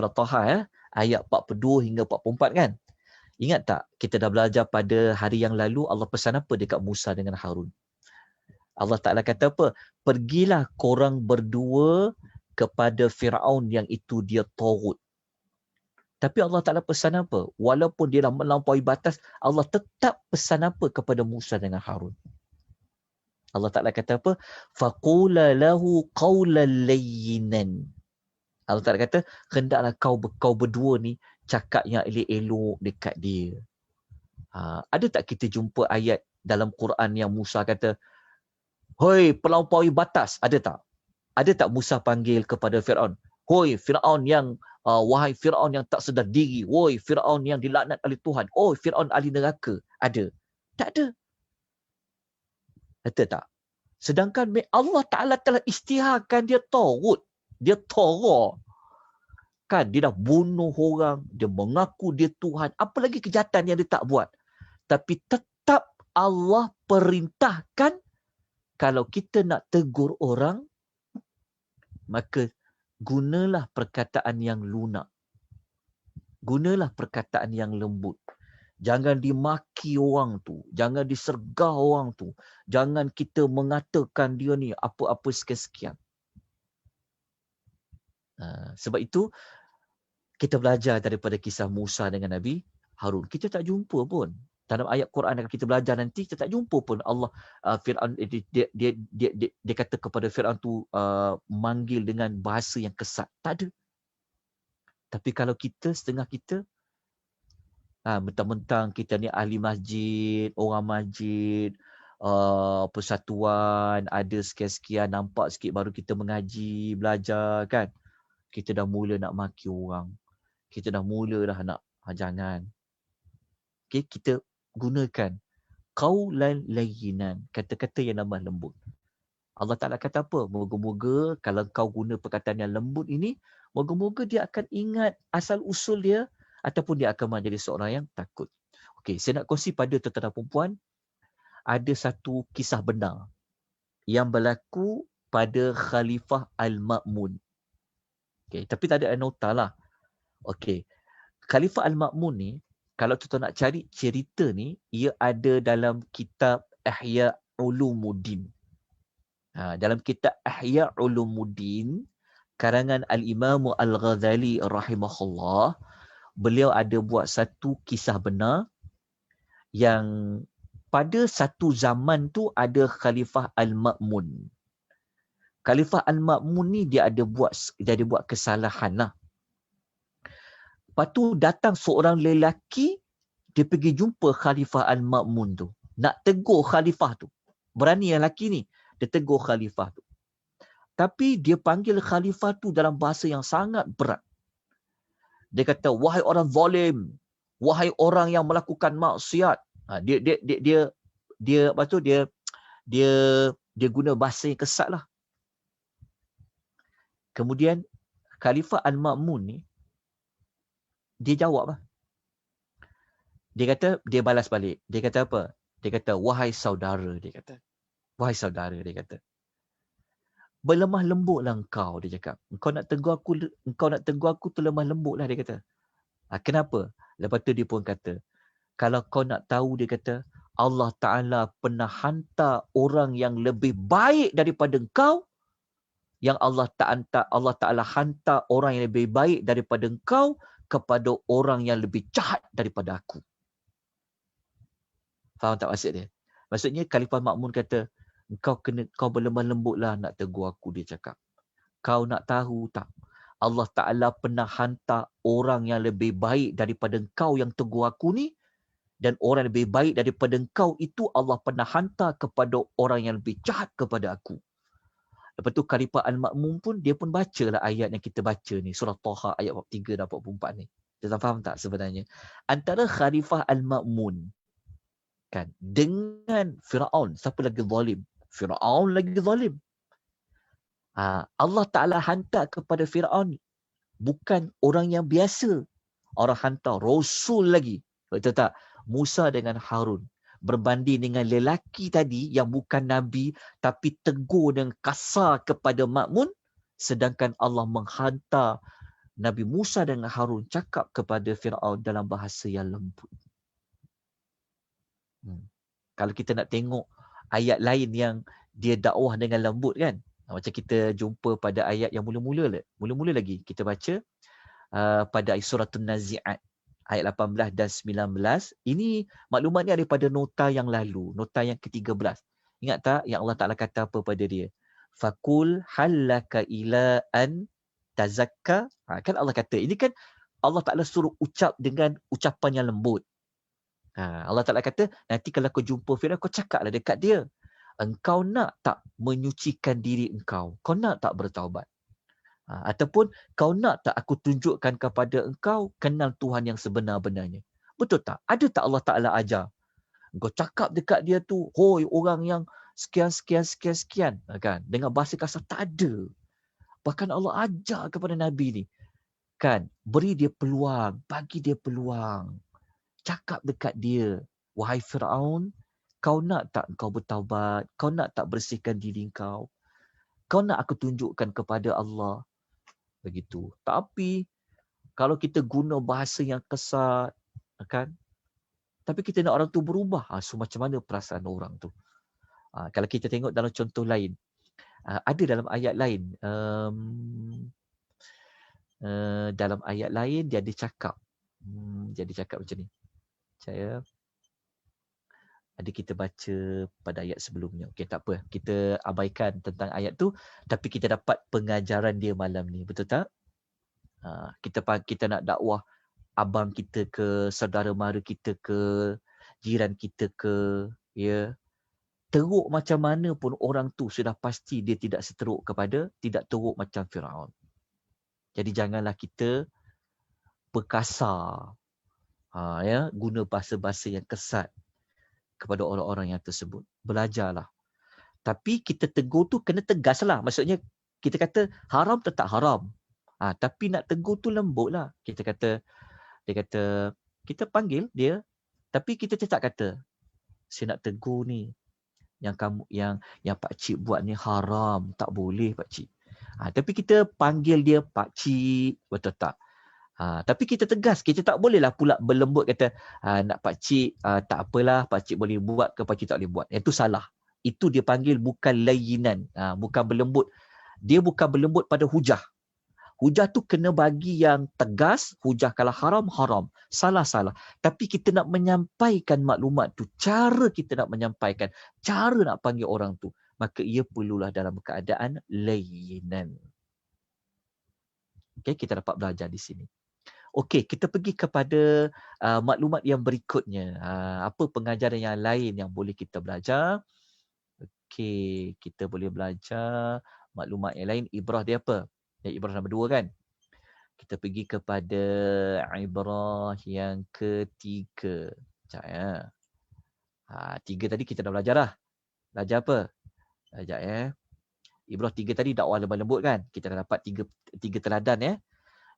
Taha. Ayat 42 hingga 44 kan? Ingat tak, kita dah belajar pada hari yang lalu Allah pesan apa dekat Musa dengan Harun? Allah Ta'ala kata apa? Pergilah korang berdua kepada Fir'aun yang itu dia Taghut. Tapi Allah Ta'ala pesan apa? Walaupun dia dah melampaui batas, Allah tetap pesan apa kepada Musa dengan Harun? Allah Ta'ala kata apa? Faqula lahu qawlan layyinan. Allah Ta'ala kata, hendaklah kau berdua ni cakap yang elok-elok dekat dia. Ada tak kita jumpa ayat dalam Quran yang Musa kata, hoi pelampaui batas? Ada tak? Ada tak Musa panggil kepada Fir'aun? Hoi Fir'aun yang, wahai Fir'aun yang tak sedar diri. Hoi Fir'aun yang dilaknat oleh Tuhan. Oh Fir'aun ahli neraka. Ada? Tak ada. Betul tak? Sedangkan Allah Ta'ala telah isytiharkan dia tagut. Dia Tara. Kan dia dah bunuh orang. Dia mengaku dia Tuhan. Apa lagi kejahatan yang dia tak buat. Tapi tetap Allah perintahkan kalau kita nak tegur orang, maka gunalah perkataan yang lunak. Gunalah perkataan yang lembut. Jangan dimaki orang tu. Jangan disergah orang tu. Jangan kita mengatakan dia ni apa-apa sekian-sekian. Sebab itu, kita belajar daripada kisah Musa dengan Nabi Harun. Kita tak jumpa pun. Dalam ayat Quran yang kita belajar nanti, kita tak jumpa pun Allah Fir'aun dia kata kepada Fir'aun tu manggil dengan bahasa yang kesat. Tak ada. Tapi kalau kita, setengah kita, mentang-mentang kita ni ahli masjid, orang masjid, persatuan, ada sekian-sekian, nampak sikit baru kita mengaji, belajar kan. Kita dah mula nak maki orang. Kita dah mula dah nak, jangan. Okay, kita gunakan qaulan layyinan, kata-kata yang lemah lembut. Allah Ta'ala kata apa? Moga-moga kalau kau guna perkataan yang lembut ini, moga-moga dia akan ingat asal usul dia, ataupun dia akan menjadi seorang yang takut. Okey, saya nak kongsi pada tuan-tuan dan puan, ada satu kisah benar yang berlaku pada Khalifah Al-Ma'mun. Okey, tapi tak ada nota lah. Okey, Khalifah Al-Ma'mun ni, kalau tuan-tuan nak cari cerita ni, ia ada dalam kitab Ihya Ulumuddin. Dalam kitab Ihya Ulumuddin, karangan Al-Imam Al-Ghazali rahimahullah, beliau ada buat satu kisah benar yang pada satu zaman tu ada Khalifah Al-Ma'mun. Khalifah Al-Ma'mun ni dia ada buat kesalahan lah. Lepas tu datang seorang lelaki, dia pergi jumpa Khalifah Al-Ma'mun tu. Nak tegur Khalifah tu. Berani yang lelaki ni, dia tegur Khalifah tu. Tapi dia panggil Khalifah tu dalam bahasa yang sangat berat. Dia kata, wahai orang zalim, wahai orang yang melakukan maksiat. Dia guna bahasa yang kesat lah. Kemudian Khalifah Al-Ma'mun ni, dia jawab lah. Dia kata, dia balas balik. Dia kata apa? Dia kata, wahai saudara, dia kata. Wahai saudara, dia kata. Berlemah lembutlah engkau, dia cakap. Engkau nak tegur aku tu lemah lembutlah, dia kata. Kenapa? Lepas tu dia pun kata, kalau kau nak tahu, dia kata, Allah Ta'ala pernah hantar orang yang lebih baik daripada engkau, yang Allah Ta'ala hantar orang yang lebih baik daripada engkau kepada orang yang lebih jahat daripada aku. Faham tak maksud dia? Maksudnya Khalifah Ma'mun kata, kau berlemah lembutlah nak tegur aku, dia cakap. Kau nak tahu tak? Allah Ta'ala pernah hantar orang yang lebih baik daripada engkau yang tegur aku ni, dan orang yang lebih baik daripada engkau itu Allah pernah hantar kepada orang yang lebih jahat kepada aku. Lepas tu Khalifah Al-Ma'mun pun, dia pun bacalah ayat yang kita baca ni, surah Taha ayat 43 dan 44 ni. Kita faham tak sebenarnya? Antara Khalifah Al-Ma'mun kan dengan Firaun, siapa lagi zalim? Firaun lagi zalim. Allah Ta'ala hantar kepada Firaun bukan orang yang biasa. Orang hantar Rasul lagi. Betul tak? Musa dengan Harun. Berbanding dengan lelaki tadi yang bukan Nabi tapi tegur dengan kasar kepada Ma'mun. Sedangkan Allah menghantar Nabi Musa dengan Harun cakap kepada Firaun dalam bahasa yang lembut. Kalau kita nak tengok ayat lain yang dia dakwah dengan lembut kan. Macam kita jumpa pada ayat yang mula-mula lagi. Kita baca pada Suratul Nazi'at. Ayat 18 dan 19. Ini maklumat ni daripada nota yang lalu. Nota yang ke-13. Ingat tak yang Allah Ta'ala kata apa pada dia? Fakul halaka ila an tazakka. Kan Allah kata. Ini kan Allah Ta'ala suruh ucap dengan ucapan yang lembut. Allah Ta'ala kata, nanti kalau kau jumpa Firaun, kau cakaplah dekat dia. Engkau nak tak menyucikan diri engkau? Kau nak tak bertaubat? Ataupun kau nak tak aku tunjukkan kepada engkau kenal Tuhan yang sebenar-benarnya? Betul tak? Ada tak Allah Ta'ala ajar? Kau cakap dekat dia tu, hoi orang yang sekian, kan? Dengan bahasa kasar tak ada. Bahkan Allah ajar kepada Nabi ni, kan? Beri dia peluang, bagi dia peluang. Cakap dekat dia, wahai Firaun, kau nak tak kau bertaubat? Kau nak tak bersihkan diri kau? Kau nak aku tunjukkan kepada Allah? Begitu. Tapi kalau kita guna bahasa yang kasar, kan? Tapi kita nak orang tu berubah. So macam mana perasaan orang tu? Kalau kita tengok dalam contoh lain, ada dalam ayat lain, dalam ayat lain dia ada cakap, macam ni. Ada kita baca pada ayat sebelumnya. Okey, tak apa. Kita abaikan tentang ayat tu, tapi kita dapat pengajaran dia malam ni. Betul tak? Kita nak dakwah abang kita ke, saudara mara kita ke, jiran kita ke, ya. Teruk macam mana pun orang tu sudah pasti dia tidak tidak teruk macam Firaun. Jadi janganlah kita berkasar, ya, guna bahasa-bahasa yang kesat kepada orang-orang yang tersebut. Belajarlah. Tapi kita tegur tu kena tegaslah. Maksudnya kita kata haram tetap haram. Tapi nak tegur tu lembutlah. Dia kata kita panggil dia, tapi kita tetap kata, saya nak tegur ni, yang pak cik buat ni haram, tak boleh pak cik. Tapi kita panggil dia pak cik, betul tak? Tapi kita tegas, kita tak bolehlah pula berlembut kata nak pak cik, tak apalah, pak cik boleh buat ke pak cik tak boleh buat. Itu salah. Itu dia panggil bukan layinan, bukan berlembut. Dia bukan berlembut pada hujah. Hujah tu kena bagi yang tegas, hujah kalau haram, haram. Salah. Tapi kita nak menyampaikan maklumat tu, cara kita nak menyampaikan, cara nak panggil orang tu, maka ia perlulah dalam keadaan layinan. Okay, kita dapat belajar di sini. Okey, kita pergi kepada maklumat yang berikutnya. Apa pengajaran yang lain yang boleh kita belajar? Okey, kita boleh belajar maklumat yang lain. Ibrah dia apa? Ibrah nombor 2 kan? Kita pergi kepada ibrah yang ketiga. Sekejap ya. 3 tadi kita dah belajar dah. Belajar apa? Sekejap ya. Ibrah 3 tadi dakwah lemah lembut kan? Kita dah dapat 3 teladan ya.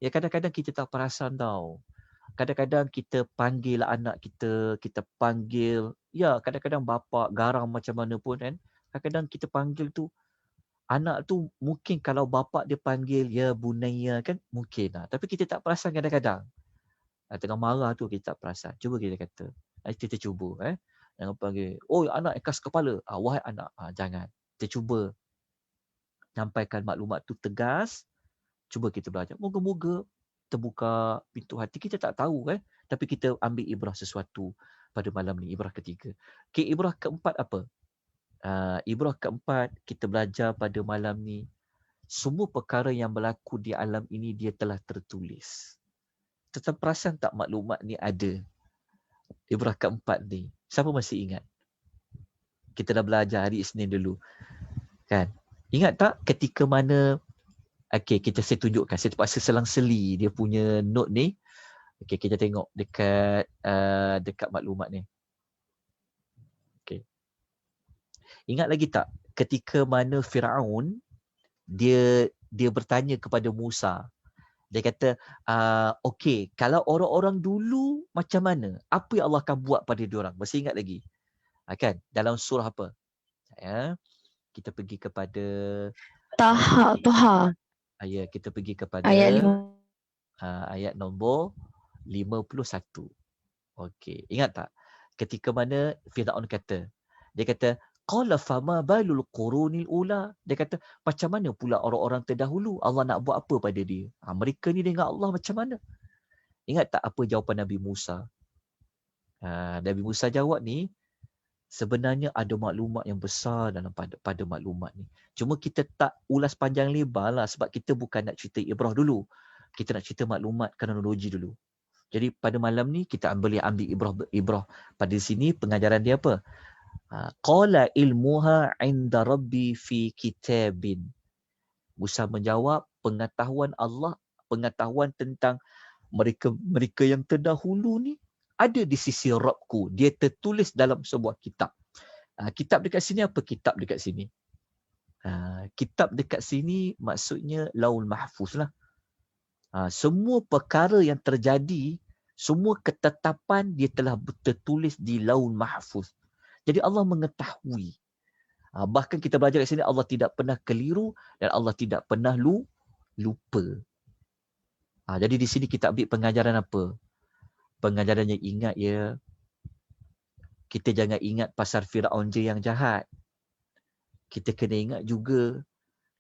Ya, kadang-kadang kita tak perasan tau. Kadang-kadang kita panggil anak kita, kadang-kadang bapa garang macam mana pun kan. Kadang-kadang kita panggil tu, anak tu mungkin kalau bapa dia panggil ya bunaya kan, mungkin lah. Tapi kita tak perasan kadang-kadang. Tengah marah tu kita tak perasan. Cuba kita kata. Kita cuba. Jangan panggil, oh anak ikas kepala. Wahai anak. Jangan. Kita cuba nyampaikan maklumat tu tegas. Cuba kita belajar. Moga-moga terbuka pintu hati. Kita tak tahu kan. Tapi kita ambil ibrah sesuatu pada malam ni. Ibrah ketiga. Okay, ibrah keempat apa? Ibrah keempat kita belajar pada malam ni. Semua perkara yang berlaku di alam ini dia telah tertulis. Tetap perasan tak maklumat ni ada? Ibrah keempat ni. Siapa masih ingat? Kita dah belajar hari Isnin dulu. Kan? Ingat tak ketika mana saya tunjukkan. Saya terpaksa selang-seli dia punya note ni. Kita tengok dekat maklumat ni. Ingat lagi tak ketika mana Firaun dia bertanya kepada Musa. Dia kata, kalau orang-orang dulu macam mana? Apa yang Allah akan buat pada diorang? Masih ingat lagi? Kan? Dalam surah apa? Kita pergi kepada Taha. Ya, kita pergi kepada ayat nombor 51. Okey, ingat tak? Ketika mana Firaun kata, dia kata, qala fama balul qurunil ula. Dia kata, macam mana pula orang-orang terdahulu? Allah nak buat apa pada dia? Mereka ni dengan Allah macam mana? Ingat tak apa jawapan Nabi Musa? Nabi Musa jawab ni, sebenarnya ada maklumat yang besar dalam pada maklumat ni. Cuma kita tak ulas panjang lebar lah sebab kita bukan nak cerita ibrah dulu. Kita nak cerita maklumat kronologi dulu. Jadi pada malam ni kita ambil ibrah pada sini pengajaran dia apa? Qala ilmuha 'inda rabbi fi kitabin. Musa menjawab, pengetahuan Allah, pengetahuan tentang mereka yang terdahulu ni ada di sisi Rabbku. Dia tertulis dalam sebuah kitab. Kitab dekat sini apa kitab dekat sini? Kitab dekat sini maksudnya Laul Mahfuz lah. Semua perkara yang terjadi, semua ketetapan dia telah tertulis di Laul Mahfuz. Jadi Allah mengetahui. Bahkan kita belajar kat sini Allah tidak pernah keliru dan Allah tidak pernah lupa. Jadi di sini kita ambil pengajaran apa? Pengajarannya ingat ya. Kita jangan ingat pasal Firaun je yang jahat. Kita kena ingat juga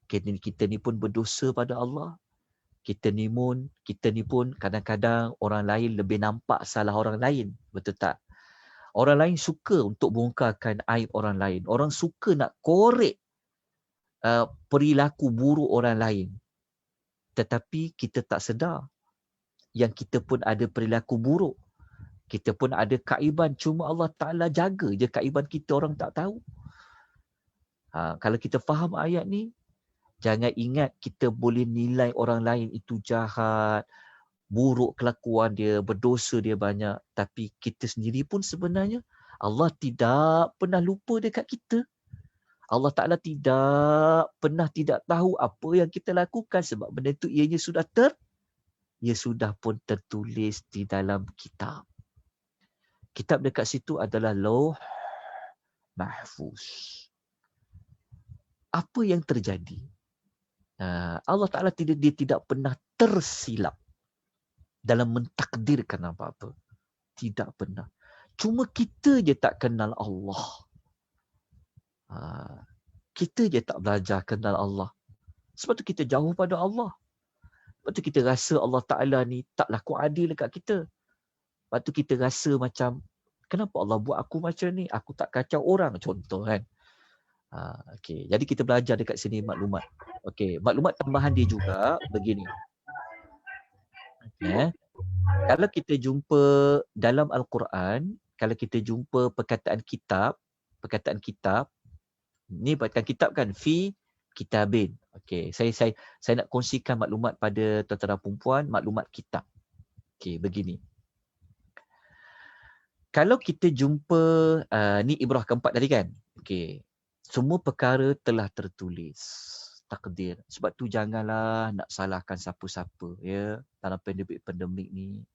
kita ni pun berdosa pada Allah. Kita ni pun kadang-kadang orang lain lebih nampak salah orang lain. Betul tak? Orang lain suka untuk bongkarkan aib orang lain. Orang suka nak korek perilaku buruk orang lain. Tetapi kita tak sedar yang kita pun ada perilaku buruk. Kita pun ada kaiban. Cuma Allah Ta'ala jaga je kaiban kita, orang tak tahu. Kalau kita faham ayat ni, jangan ingat kita boleh nilai orang lain itu jahat, buruk kelakuan dia, berdosa dia banyak. Tapi kita sendiri pun sebenarnya Allah tidak pernah lupa dekat kita. Allah Ta'ala tidak pernah tidak tahu apa yang kita lakukan sebab benda itu ianya sudah pun tertulis di dalam kitab. Kitab dekat situ adalah Lauh Mahfuz. Apa yang terjadi? Allah Ta'ala dia tidak pernah tersilap dalam mentakdirkan apa-apa. Tidak pernah. Cuma kita je tak kenal Allah. Kita je tak belajar kenal Allah. Sebab tu kita jauh pada Allah. Sebab tu kita rasa Allah Ta'ala ni tak laku adil dekat kita. Sebab tu kita rasa macam, kenapa Allah buat aku macam ni? Aku tak kacau orang. Contoh kan. Okay. Jadi kita belajar dekat sini maklumat. Okay. Maklumat tambahan dia juga begini. Okay. Kalau kita jumpa dalam Al-Quran, kalau kita jumpa perkataan kitab, ni perkataan kitab kan, fi kitabin. Okay. Saya nak kongsikan maklumat pada tuan-tuan dan puan-puan, maklumat kitab. Okay, begini. Kalau kita jumpa, ni ibrah keempat tadi kan? Okay. Semua perkara telah tertulis. Takdir. Sebab tu janganlah nak salahkan siapa-siapa. Ya. Dalam pandemik ni.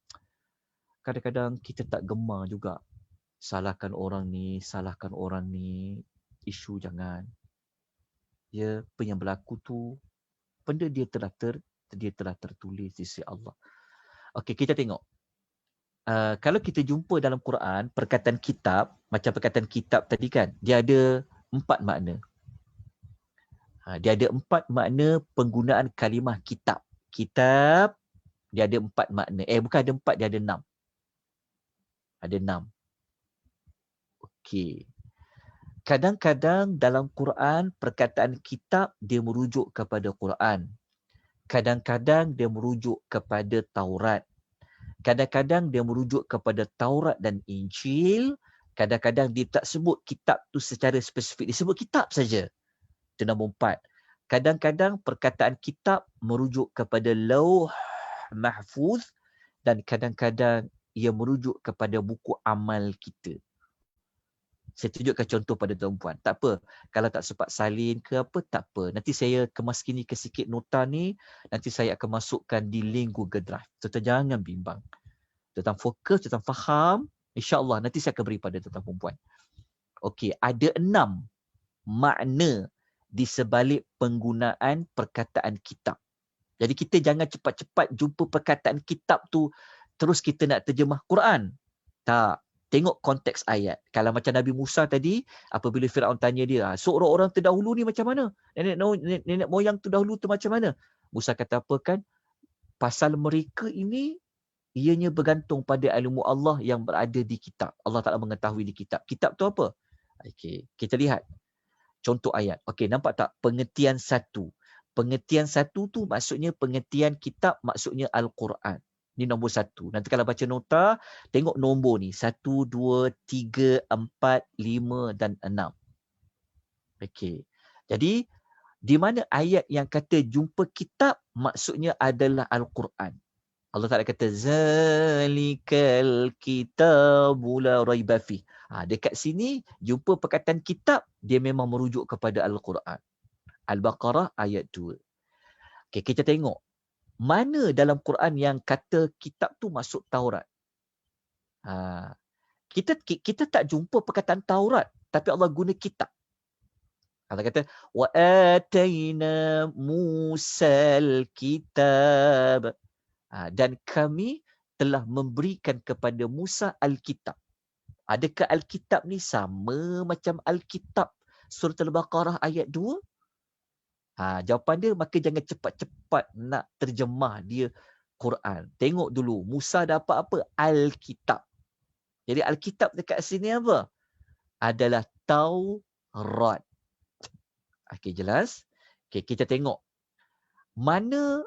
Kadang-kadang kita tak gemar juga. Salahkan orang ni. Isu jangan. Ya. Apa yang berlaku tu, benda dia telah tertulis di sisi Allah. Okey, kita tengok. Kalau kita jumpa dalam Quran, perkataan kitab, macam perkataan kitab tadi kan, dia ada 4 makna. Dia ada 4 makna penggunaan kalimah kitab. Kitab, dia ada 4 makna. Bukan ada 4, dia ada 6. Ada 6. Okey. Kadang-kadang dalam Quran, perkataan kitab, dia merujuk kepada Quran. Kadang-kadang dia merujuk kepada Taurat. Kadang-kadang dia merujuk kepada Taurat dan Injil. Kadang-kadang dia tak sebut kitab tu secara spesifik. Dia sebut kitab saja. Itu nombor 4. Kadang-kadang perkataan kitab merujuk kepada Lauh Mahfuz dan kadang-kadang ia merujuk kepada buku amal kita. Saya tunjukkan contoh pada tuan-puan. Tak apa. Kalau tak sempat salin ke apa, tak apa. Nanti saya kemaskan ke sikit nota ni. Nanti saya akan masukkan di link Google Drive. Tuan-tuan jangan bimbang. Tuan-tuan fokus, tuan-tuan faham. InsyaAllah nanti saya akan beri pada tuan-tuan perempuan. Okey, ada 6 makna di sebalik penggunaan perkataan kitab. Jadi kita jangan cepat-cepat jumpa perkataan kitab tu terus kita nak terjemah Quran. Tak. Tengok konteks ayat. Kalau macam Nabi Musa tadi, apabila Firaun tanya dia, so orang-orang terdahulu ni macam mana? Nenek moyang terdahulu tu macam mana? Musa kata apa kan? Pasal mereka ini, ianya bergantung pada ilmu Allah yang berada di kitab. Allah Ta'ala mengetahui di kitab. Kitab tu apa? Okey, kita lihat. Contoh ayat. Okey, nampak tak? Pengertian 1. Pengertian 1 tu maksudnya pengertian kitab, maksudnya Al-Quran. Ini nombor 1. Nanti kalau baca nota, tengok nombor ni. 1, 2, 3, 4, 5 dan 6. Okey. Jadi, di mana ayat yang kata jumpa kitab, maksudnya adalah Al-Quran. Allah Ta'ala kata, Zalikal kitabu la raiba fih. Dekat sini jumpa perkataan kitab, dia memang merujuk kepada Al-Quran. Al-Baqarah ayat 2. Okay, kita tengok. Mana dalam Quran yang kata kitab tu masuk Taurat? Kita tak jumpa perkataan Taurat, tapi Allah guna kitab. Allah kata, wa atayna Musal kitab. Dan kami telah memberikan kepada Musa Alkitab. Adakah Alkitab ni sama macam Alkitab surah Al-Baqarah ayat 2? Jawapan dia, maka jangan cepat-cepat nak terjemah dia Quran. Tengok dulu, Musa dapat apa? Alkitab. Jadi Alkitab dekat sini apa? Adalah Taurat. Okey, jelas? Okey, kita tengok. Mana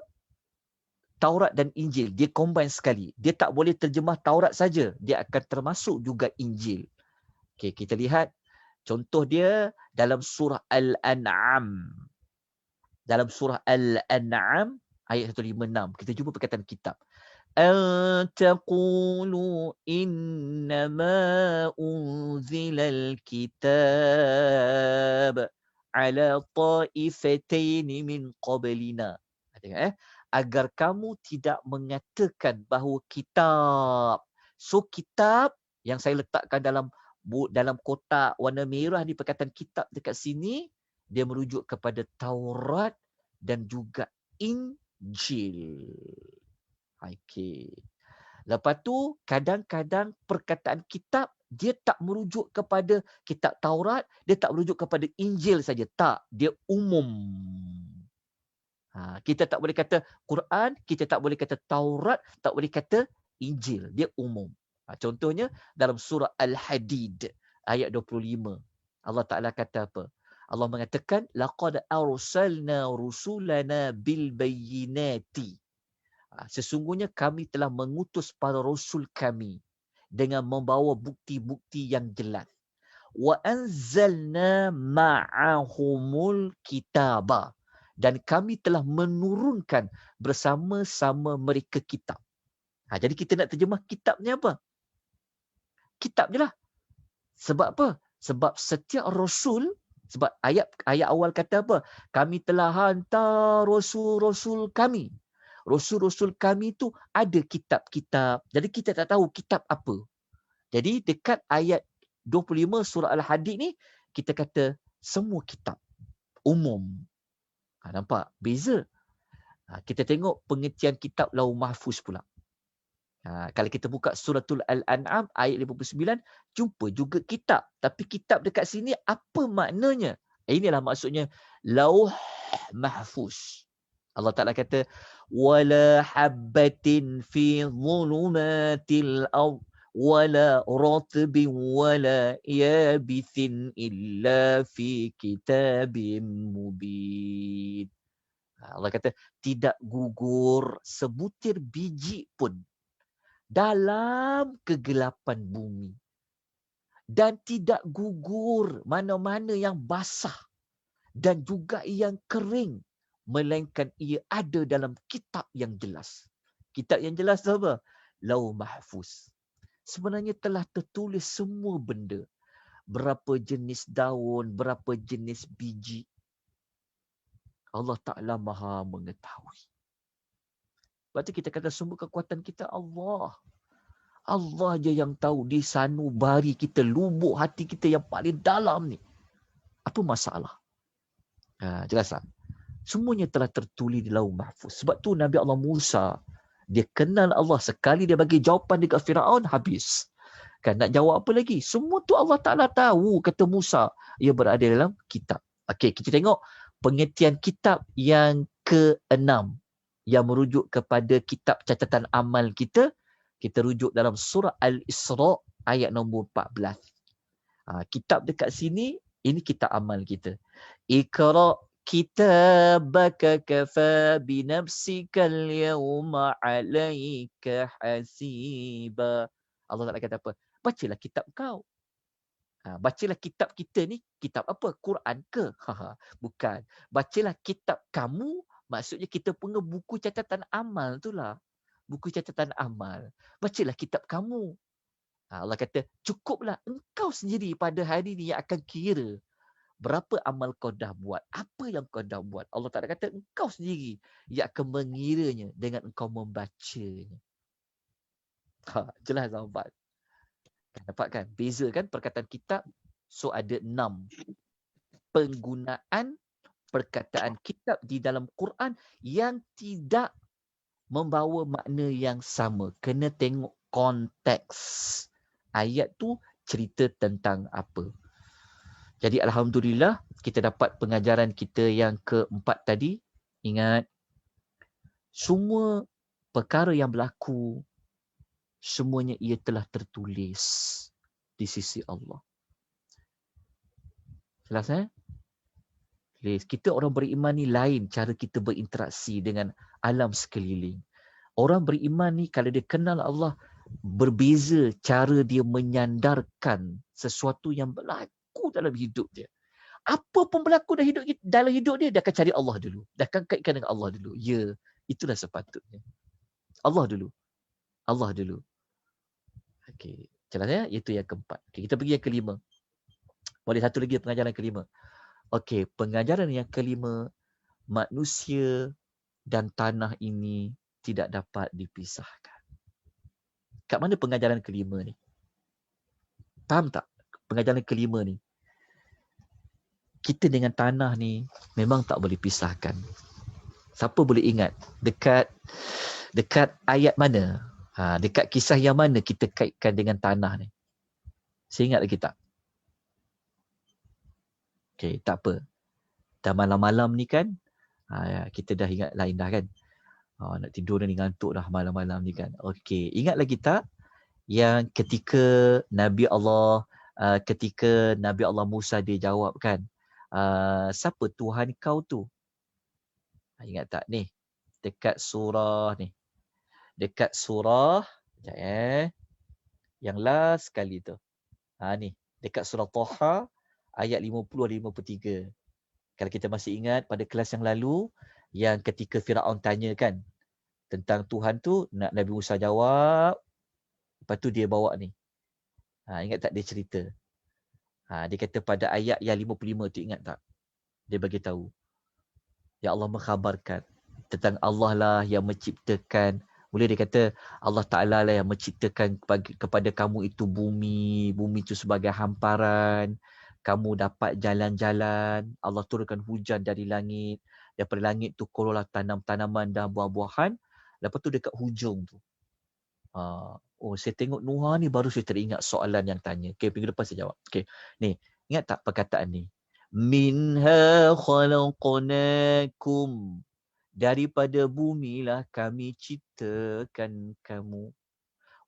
Taurat dan Injil, dia combine sekali. Dia tak boleh terjemah Taurat saja, dia akan termasuk juga Injil. Okey, kita lihat contoh dia dalam surah Al-An'am. Dalam surah Al-An'am ayat 156, kita jumpa perkataan kitab. An taqulu innama unzilal kitab ala taifataini min qablina. Tengok agar kamu tidak mengatakan bahawa kitab. So kitab yang saya letakkan dalam kotak warna merah ni, perkataan kitab dekat sini, dia merujuk kepada Taurat dan juga Injil. Okey. Lepas tu kadang-kadang perkataan kitab dia tak merujuk kepada kitab Taurat, dia tak merujuk kepada Injil saja. Tak, dia umum. Kita tak boleh kata Quran, kita tak boleh kata Taurat, tak boleh kata Injil. Dia umum. Contohnya dalam surah Al-Hadid ayat 25. Allah Ta'ala kata apa? Allah mengatakan, laqad arsalna rusulana bil bayyinati. Sesungguhnya kami telah mengutus para rasul kami dengan membawa bukti-bukti yang jelas. Wa anzalna ma'ahumul kitaba. Dan kami telah menurunkan bersama-sama mereka kitab. Jadi kita nak terjemah kitabnya apa? Kitab je lah. Sebab apa? Sebab setiap rasul, sebab ayat awal kata apa? Kami telah hantar rasul-rasul kami. Rasul-rasul kami tu ada kitab-kitab. Jadi kita tak tahu kitab apa. Jadi dekat ayat 25 surah Al-Hadid ni, kita kata semua kitab. Umum. Nampak? Beza. Kita tengok pengertian kitab Lauh Mahfuz pula. Kalau kita buka suratul Al-An'am ayat 59, jumpa juga kitab. Tapi kitab dekat sini apa maknanya? Inilah maksudnya Lauh Mahfuz. Allah Ta'ala kata, wala habbatin fi dhulumatil ard wala ratbin wala yabithin illa fi kitabim mubin. Allah kata, tidak gugur sebutir biji pun dalam kegelapan bumi. Dan tidak gugur mana-mana yang basah dan juga yang kering, melainkan ia ada dalam kitab yang jelas. Kitab yang jelas tu apa? Lauh Mahfuz. Sebenarnya telah tertulis semua benda. Berapa jenis daun, berapa jenis biji. Allah Ta'ala Maha mengetahui. Lepas tu kita kata sumber kekuatan kita Allah. Allah je yang tahu di sanubari kita, lubuk hati kita yang paling dalam ni. Apa masalah? Jelas tak? Semuanya telah tertulis di Lauh Mahfuz. Sebab tu Nabi Allah Musa, dia kenal Allah. Sekali dia bagi jawapan dekat Firaun, habis. Kan nak jawab apa lagi? Semua tu Allah Ta'ala tahu, kata Musa. Ia berada dalam kitab. Okey, kita tengok pengertian kitab yang ke-6 yang merujuk kepada kitab catatan amal kita. Kita rujuk dalam surah Al-Isra ayat nombor 14. Kitab dekat sini, ini kitab amal kita. Iqra kitabaka kafa binafsikal yawma alaika hasiba. Allah Ta'ala kata apa? Bacalah kitab kau. Bacalah kitab kita ni, kitab apa? Quran ke? Bukan. Bacalah kitab kamu, maksudnya kita punya buku catatan amal tu lah. Buku catatan amal. Bacalah kitab kamu. Allah kata, cukuplah engkau sendiri pada hari ini yang akan kira berapa amal kau dah buat, apa yang kau dah buat. Allah Ta'ala kata, engkau sendiri yang akan mengiranya dengan engkau membacanya. Jelas sahabat. Nampak kan? Beza kan perkataan kitab. So ada 6 penggunaan perkataan kitab di dalam Quran yang tidak membawa makna yang sama. Kena tengok konteks. Ayat tu cerita tentang apa. Jadi alhamdulillah kita dapat pengajaran kita yang keempat tadi. Ingat, semua perkara yang berlaku, semuanya ia telah tertulis di sisi Allah. Jelas Kita orang beriman ni lain cara kita berinteraksi dengan alam sekeliling. Orang beriman ni kalau dia kenal Allah, berbeza cara dia menyandarkan sesuatu yang berlaku dalam hidup dia. Apa pun berlaku dalam hidup dia, dia akan cari Allah dulu. Dia akan kaitkan dengan Allah dulu. Ya, itulah sepatutnya. Allah dulu. Allah dulu. Okey, jelas ya? Itu yang keempat. Okey, kita pergi yang kelima. Boleh satu lagi pengajaran kelima. Okey, pengajaran yang kelima, manusia dan tanah ini tidak dapat dipisahkan. Kat mana pengajaran kelima ni? Faham tak? Pengajaran kelima ni. Kita dengan tanah ni memang tak boleh pisahkan. Siapa boleh ingat dekat ayat mana? Dekat kisah yang mana kita kaitkan dengan tanah ni? Saya ingat lagi tak? Okey, tak apa. Dah malam-malam ni kan, kita dah ingat lain dah kan. Nak tidur ni ngantuk dah malam-malam ni kan. Okey, ingat lagi tak yang ketika Nabi Allah Musa dia jawab kan, siapa Tuhan kau tu? Ingat tak ni? Dekat surah ni. Dekat surah yang last sekali tu. Ni, dekat surah Taha ayat 50-53. Kalau kita masih ingat pada kelas yang lalu, yang ketika Firaun tanya kan tentang Tuhan tu, nak Nabi Musa jawab, lepas tu dia bawa ni. Ingat tak dia cerita? Dia kata pada ayat yang 55 tu, ingat tak? Dia bagi tahu. Ya Allah mengkhabarkan tentang Allah lah yang menciptakan. Mula dia kata Allah Ta'ala lah yang menciptakan kepada kamu itu bumi. Bumi itu sebagai hamparan. Kamu dapat jalan-jalan. Allah turunkan hujan dari langit. Daripada langit tu keluarlah tanam-tanaman dan buah-buahan. Lepas tu dekat hujung tu. Saya tengok Nuha ni baru saya teringat soalan yang tanya. Okay, minggu depan saya jawab. Okay, ni. Ingat tak perkataan ni? Minha khalaqnakum. Daripada bumilah kami ciptakan kamu.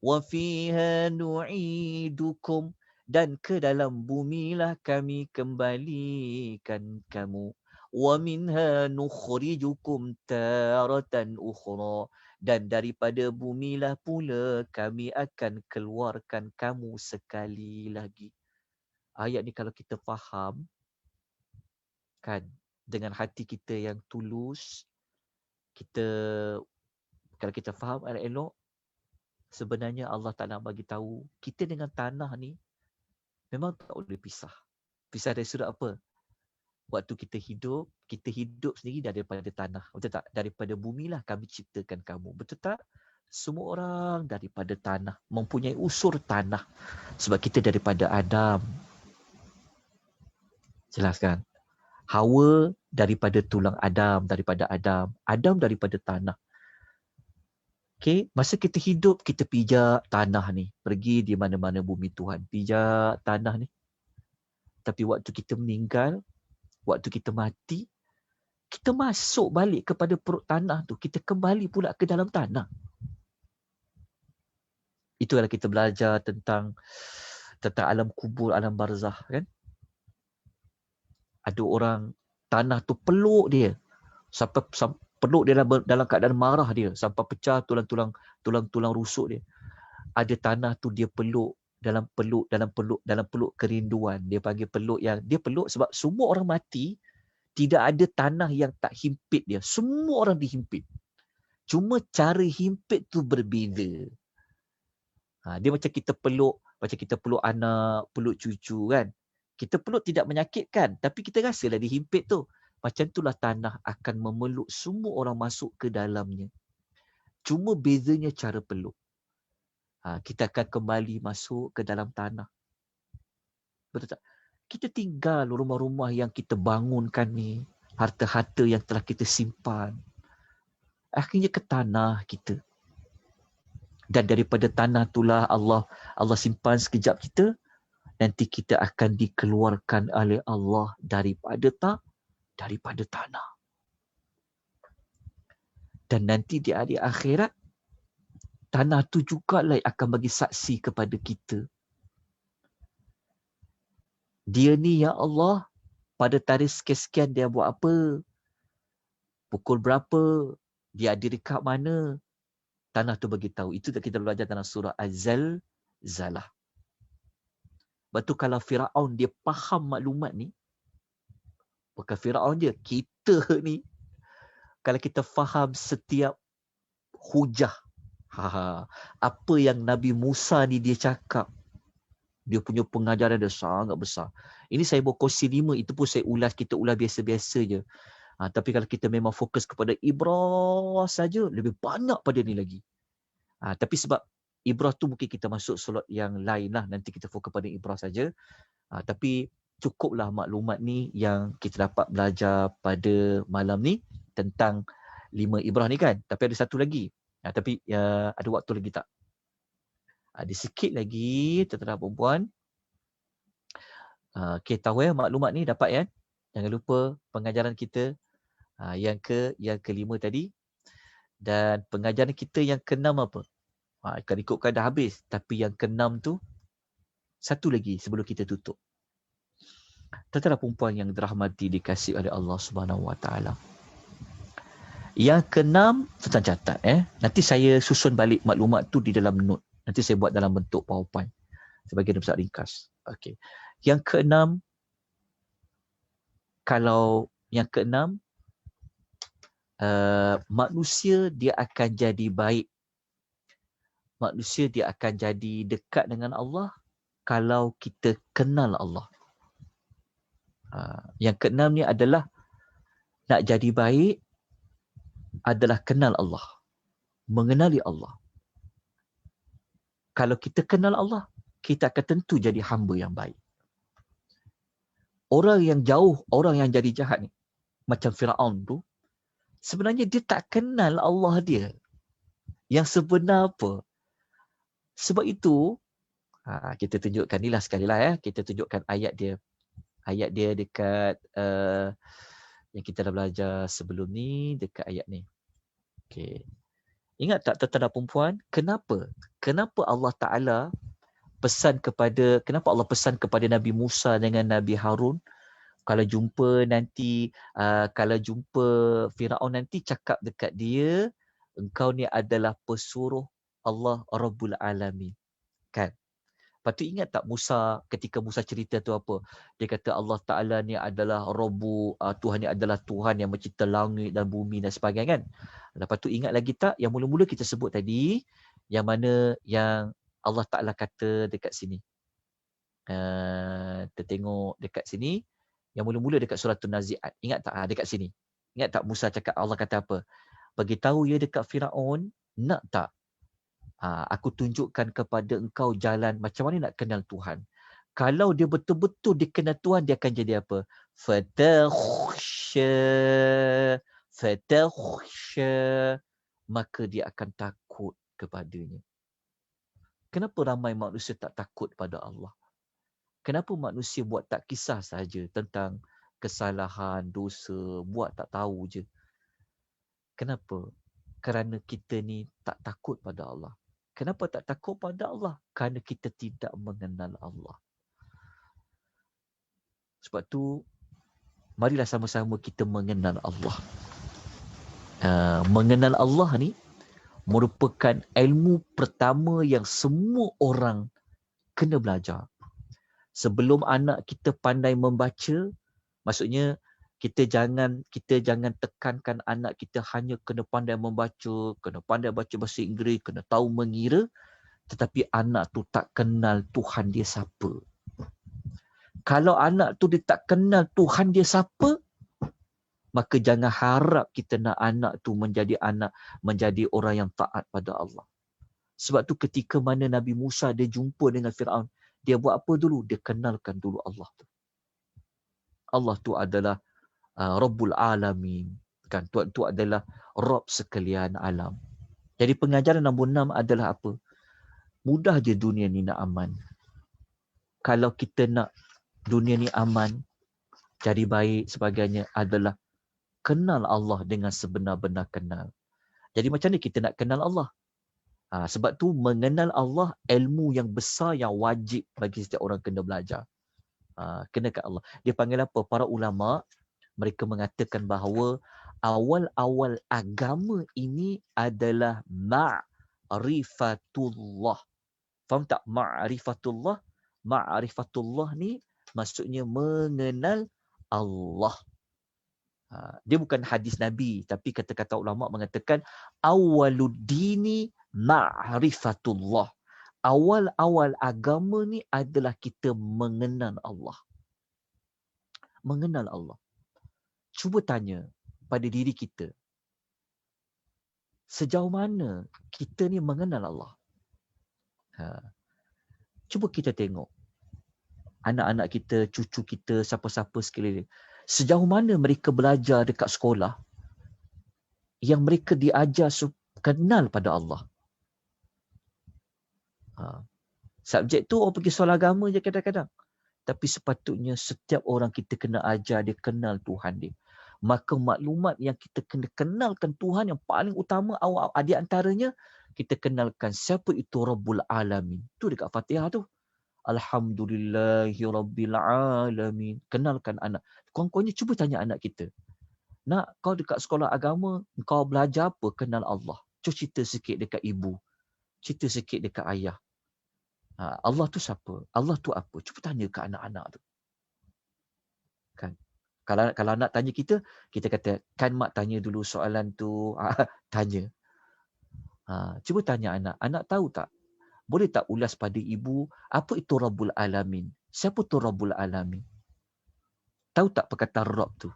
Wa fiha nu'idukum. Dan ke dalam bumilah kami kembalikan kamu. Wa minha nukhrijukum taratan ukhra. Dan daripada bumilah pula kami akan keluarkan kamu sekali lagi. Ayat ni kalau kita faham, kan, dengan hati kita yang tulus, kalau kita faham elok, sebenarnya Allah tak nak bagi tahu kita dengan tanah ni memang tak boleh pisah. Pisah dari sudut apa? Waktu kita hidup sendiri daripada tanah. Betul tak? Daripada bumi lah kami ciptakan kamu. Betul tak? Semua orang daripada tanah, mempunyai unsur tanah. Sebab kita daripada Adam. Jelas kan? Hawa daripada tulang Adam, Adam daripada tanah. Okay, masa kita hidup, kita pijak tanah ni. Pergi di mana-mana bumi Tuhan, pijak tanah ni. Tapi waktu kita meninggal, waktu kita mati, kita masuk balik kepada perut tanah tu. Kita kembali pula ke dalam tanah. Itulah kita belajar tentang alam kubur, alam barzah kan. Ada orang tanah tu peluk dia sampai peluk dia dalam keadaan marah dia sampai pecah tulang rusuk dia. Ada tanah tu dia peluk dalam peluk kerinduan. Dia panggil peluk yang dia peluk sebab semua orang mati, tidak ada tanah yang tak himpit dia. Semua orang dihimpit. Cuma cara himpit tu berbeza. Dia macam kita peluk Macam kita peluk anak, peluk cucu kan. Kita peluk tidak menyakitkan, tapi kita rasalah dihimpit tu. Macam itulah tanah akan memeluk semua orang masuk ke dalamnya. Cuma bezanya cara peluk. Kita akan kembali masuk ke dalam tanah. Betul tak? Kita tinggal rumah-rumah yang kita bangunkan ni, harta-harta yang telah kita simpan, akhirnya ke tanah kita. Dan daripada tanah itulah Allah simpan sekejap kita, nanti kita akan dikeluarkan oleh Allah daripada tanah. Dan nanti di hari akhirat, tanah tu jugalah akan bagi saksi kepada kita. Dia ni ya Allah, pada tarikh sekian-sekian dia buat apa? Pukul berapa? Dia ada dekat mana? Tanah tu bagi tahu. Itu kita belajar dalam surah Az-Zalzalah. Betul kalau Firaun dia faham maklumat ni, bukan Firaun je, kita ni kalau kita faham setiap hujah, apa yang Nabi Musa ni dia cakap, dia punya pengajaran dia sangat besar. Ini saya berkongsi 5, itu pun kita ulas biasa-biasa je. Tapi kalau kita memang fokus kepada ibrah saja, lebih banyak pada ni lagi. Tapi sebab ibrah tu mungkin kita masuk slot yang lain lah. Nanti kita fokus pada ibrah saja. Tapi cukuplah maklumat ni yang kita dapat belajar pada malam ni tentang 5 ibrah ni kan. Tapi ada satu lagi. Tapi ada waktu lagi tak? Ada sikit lagi tuan-tuan dan puan. Okay, tahu maklumat ni dapat ya. Jangan lupa pengajaran kita yang kelima tadi. Dan pengajaran kita yang keenam apa? Akan ikutkan dah habis. Tapi yang keenam tu, satu lagi sebelum kita tutup. Tuan-tuan dan puan yang dirahmati dikasihi oleh Allah Subhanahu Wa Taala. Yang keenam, tuan-tuan catat Nanti saya susun balik maklumat tu di dalam note. Nanti saya buat dalam bentuk PowerPoint sebagai besar ringkas. Okey. Yang keenam, manusia dia akan jadi baik. Manusia dia akan jadi dekat dengan Allah kalau kita kenal Allah. Yang keenam ni adalah nak jadi baik adalah kenal Allah. Mengenali Allah. Kalau kita kenal Allah, kita akan tentu jadi hamba yang baik. Orang yang jauh, orang yang jadi jahat ni, macam Firaun tu, sebenarnya dia tak kenal Allah dia. Yang sebenar apa? Sebab itu, kita tunjukkan ni lah sekali lah kita tunjukkan ayat dia. Ayat dia dekat yang kita dah belajar sebelum ni, dekat ayat ni. Okay. Ingat tak tuan-tuan dan puan-puan, kenapa Allah Ta'ala kenapa Allah pesan kepada Nabi Musa dengan Nabi Harun, kalau jumpa Firaun nanti, cakap dekat dia, engkau ni adalah pesuruh Allah Rabbul Alamin. Kan? Lepas tu ingat tak ketika Musa cerita tu apa? Dia kata Allah Ta'ala ni adalah Tuhan ni adalah Tuhan yang mencipta langit dan bumi dan sebagainya kan? Lepas tu ingat lagi tak yang mula-mula kita sebut tadi, yang mana yang Allah Ta'ala kata dekat sini. Kita tengok dekat sini, yang mula-mula dekat surah An-Nazi'at. Ingat tak dekat sini? Ingat tak Musa cakap, Allah kata apa? Beritahu ya dekat Firaun, nak tak? Aku tunjukkan kepada engkau jalan macam mana nak kenal Tuhan. Kalau dia betul-betul dikenal Tuhan, dia akan jadi apa? Fatakhsha. Maka dia akan takut kepadanya. Kenapa ramai manusia tak takut pada Allah? Kenapa manusia buat tak kisah saja tentang kesalahan, dosa, buat tak tahu je? Kenapa? Kerana kita ni tak takut pada Allah. Kenapa tak takut pada Allah? Kerana kita tidak mengenal Allah. Sebab tu, marilah sama-sama kita mengenal Allah. Mengenal Allah ni merupakan ilmu pertama yang semua orang kena belajar. Sebelum anak kita pandai membaca, maksudnya kita jangan tekankan anak kita hanya kena pandai membaca, kena pandai baca bahasa Inggeris, kena tahu mengira, tetapi anak tu tak kenal Tuhan dia siapa. Kalau anak tu dia tak kenal Tuhan dia siapa, maka jangan harap kita nak anak tu menjadi orang yang taat pada Allah. Sebab tu ketika mana Nabi Musa dia jumpa dengan Firaun, dia buat apa dulu? Dia kenalkan dulu Allah tu. Allah tu adalah Rabbul Alamin. Kan? Tuhan tu adalah Rabb sekalian alam. Jadi pengajaran nombor 6 adalah apa? Mudah je dunia ni nak aman. Kalau kita nak dunia ni aman, jadi baik sebagainya adalah kenal Allah dengan sebenar-benar kenal. Jadi macam ni kita nak kenal Allah? Sebab tu mengenal Allah ilmu yang besar yang wajib bagi setiap orang kena belajar. Kenakan Allah. Dia panggil apa? Para ulama mereka mengatakan bahawa awal-awal agama ini adalah ma'rifatullah. Faham tak? Ma'rifatullah. Ma'rifatullah ni maksudnya mengenal Allah. Dia bukan hadis Nabi, tapi kata-kata ulama mengatakan awwaluddini ma'rifatullah. Awal-awal agama ni adalah kita mengenal Allah. Mengenal Allah. Cuba tanya pada diri kita, sejauh mana kita ni mengenal Allah? Cuba kita tengok anak-anak kita, cucu kita, siapa-siapa sekeliling. Sejauh mana mereka belajar dekat sekolah yang mereka diajar kenal pada Allah. Subjek tu orang pergi soal agama je kadang-kadang. Tapi sepatutnya setiap orang kita kena ajar dia kenal Tuhan dia. Maka maklumat yang kita kena kenalkan Tuhan yang paling utama di antaranya, kita kenalkan siapa itu Rabbul Alamin. Tu dekat Fatihah tu. Alhamdulillahi Rabbil Alamin. Kenalkan anak. Kawan-kawannya cuba tanya anak kita. Nak kau dekat sekolah agama, kau belajar apa? Kenal Allah. Cuba cerita sikit dekat ibu. Cerita sikit dekat ayah. Allah tu siapa? Allah tu apa? Cuba tanya ke anak-anak tu. Kan? Kalau anak tanya kita kata, kan mak tanya dulu soalan tu. Tanya. Cuba tanya anak. Anak tahu tak? Boleh tak ulas pada ibu, apa itu Rabbul Alamin? Siapa tu Rabbul Alamin? Tahu tak perkataan Rabb tu?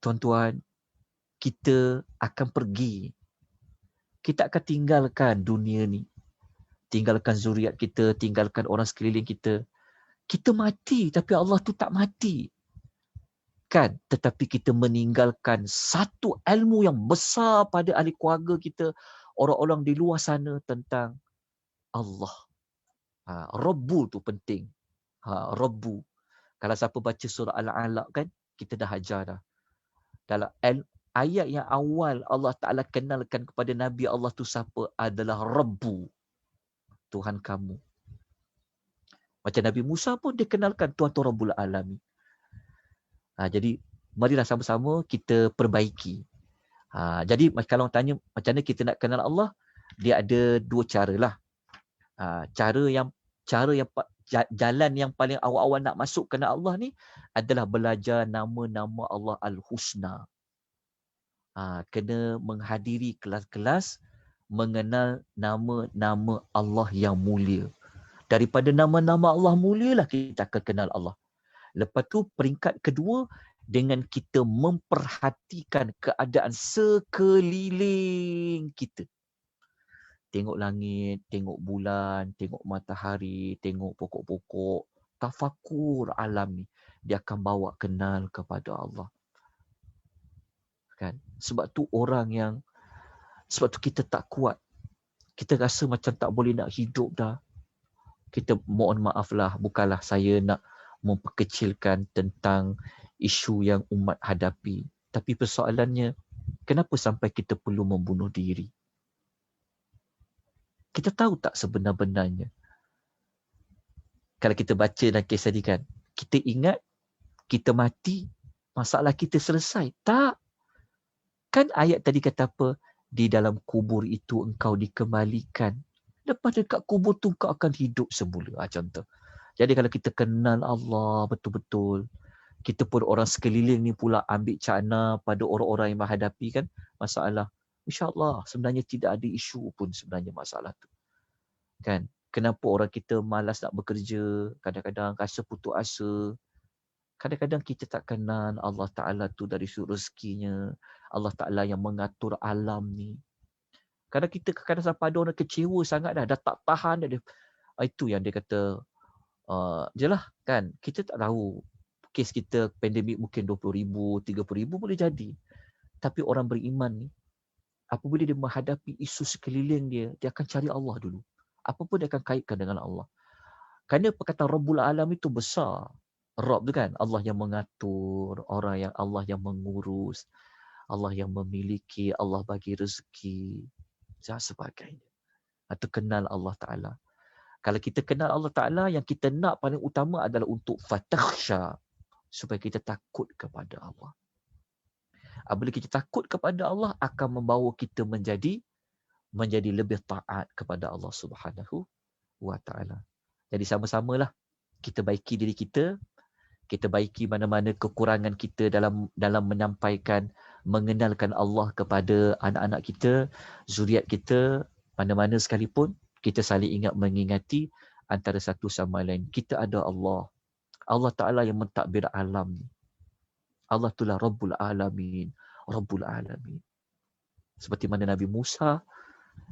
Tuan-tuan, kita akan pergi. Kita akan tinggalkan dunia ni. Tinggalkan zuriat kita, tinggalkan orang sekeliling kita. Kita mati, tapi Allah tu tak mati. Kan? Tetapi kita meninggalkan satu ilmu yang besar pada ahli keluarga kita, orang-orang di luar sana tentang Allah. Rabbu tu penting. Rabbu. Kalau siapa baca surah Al-Alaq kan, kita dah ajar dah. Dalam ayat yang awal Allah Ta'ala kenalkan kepada Nabi Allah tu siapa adalah Rabbu. Tuhan kamu. Macam Nabi Musa pun dia kenalkan Tuhan tu Rabbul Alamin. Jadi marilah sama-sama kita perbaiki. Jadi kalau orang tanya macam mana kita nak kenal Allah, dia ada dua cara lah. Jalan yang paling awal-awal nak masuk kenal Allah ni adalah belajar nama-nama Allah Al-Husna. Kena menghadiri kelas-kelas mengenal nama-nama Allah yang mulia. Daripada nama-nama Allah mulia lah kita akan kenal Allah. Lepas tu peringkat kedua, dengan kita memperhatikan keadaan sekeliling kita. Tengok langit, tengok bulan, tengok matahari, tengok pokok-pokok. Tafakur alam ni. Dia akan bawa kenal kepada Allah. Kan? Sebab tu kita tak kuat. Kita rasa macam tak boleh nak hidup dah. Kita mohon maaflah, bukanlah saya nak memperkecilkan tentang isu yang umat hadapi. Tapi persoalannya, kenapa sampai kita perlu membunuh diri? Kita tahu tak sebenar-benarnya? Kalau kita baca dalam kisah tadi kan, kita ingat, kita mati, masalah kita selesai. Tak. Kan ayat tadi kata apa? Di dalam kubur itu engkau dikembalikan. Lepas dekat kubur tu engkau akan hidup semula. Contoh. Jadi kalau kita kenal Allah betul-betul, kita pun orang sekeliling ni pula ambil cakna pada orang-orang yang menghadapi kan masalah. InsyaAllah sebenarnya tidak ada isu pun sebenarnya masalah tu. Kan? Kenapa orang kita malas nak bekerja, kadang-kadang rasa putus asa. Kadang-kadang kita tak kenal Allah Ta'ala tu dari sudut rezekinya. Allah Ta'ala yang mengatur alam ni. Kadang kita kadang sampai ada orang kecewa sangat dah tak tahan dah dia. Itu yang dia kata, jelah kan, kita tak tahu. Kes kita pandemik mungkin 20,000, 30,000 boleh jadi. Tapi orang beriman ni, apabila dia menghadapi isu sekeliling dia akan cari Allah dulu. Apa pun dia akan kaitkan dengan Allah. Kerana perkataan Rabbul Alam itu besar. Rabb tu kan, Allah yang mengatur, Allah yang mengurus, Allah yang memiliki, Allah bagi rezeki dan sebagainya. Atau kenal Allah Ta'ala. Kalau kita kenal Allah Ta'ala, yang kita nak paling utama adalah untuk fatakhsha. Supaya kita takut kepada Allah. Apabila kita takut kepada Allah, akan membawa kita menjadi lebih taat kepada Allah Subhanahu wa Ta'ala. Jadi sama-samalah kita baiki diri kita, kita baiki mana-mana kekurangan kita dalam menyampaikan, mengenalkan Allah kepada anak-anak kita, zuriat kita, mana-mana sekalipun, kita saling ingat mengingati antara satu sama lain. Kita ada Allah. Allah Ta'ala yang mentadbir alam ni. Allah itulah Rabbul Alamin. Rabbul Alamin. Seperti mana Nabi Musa,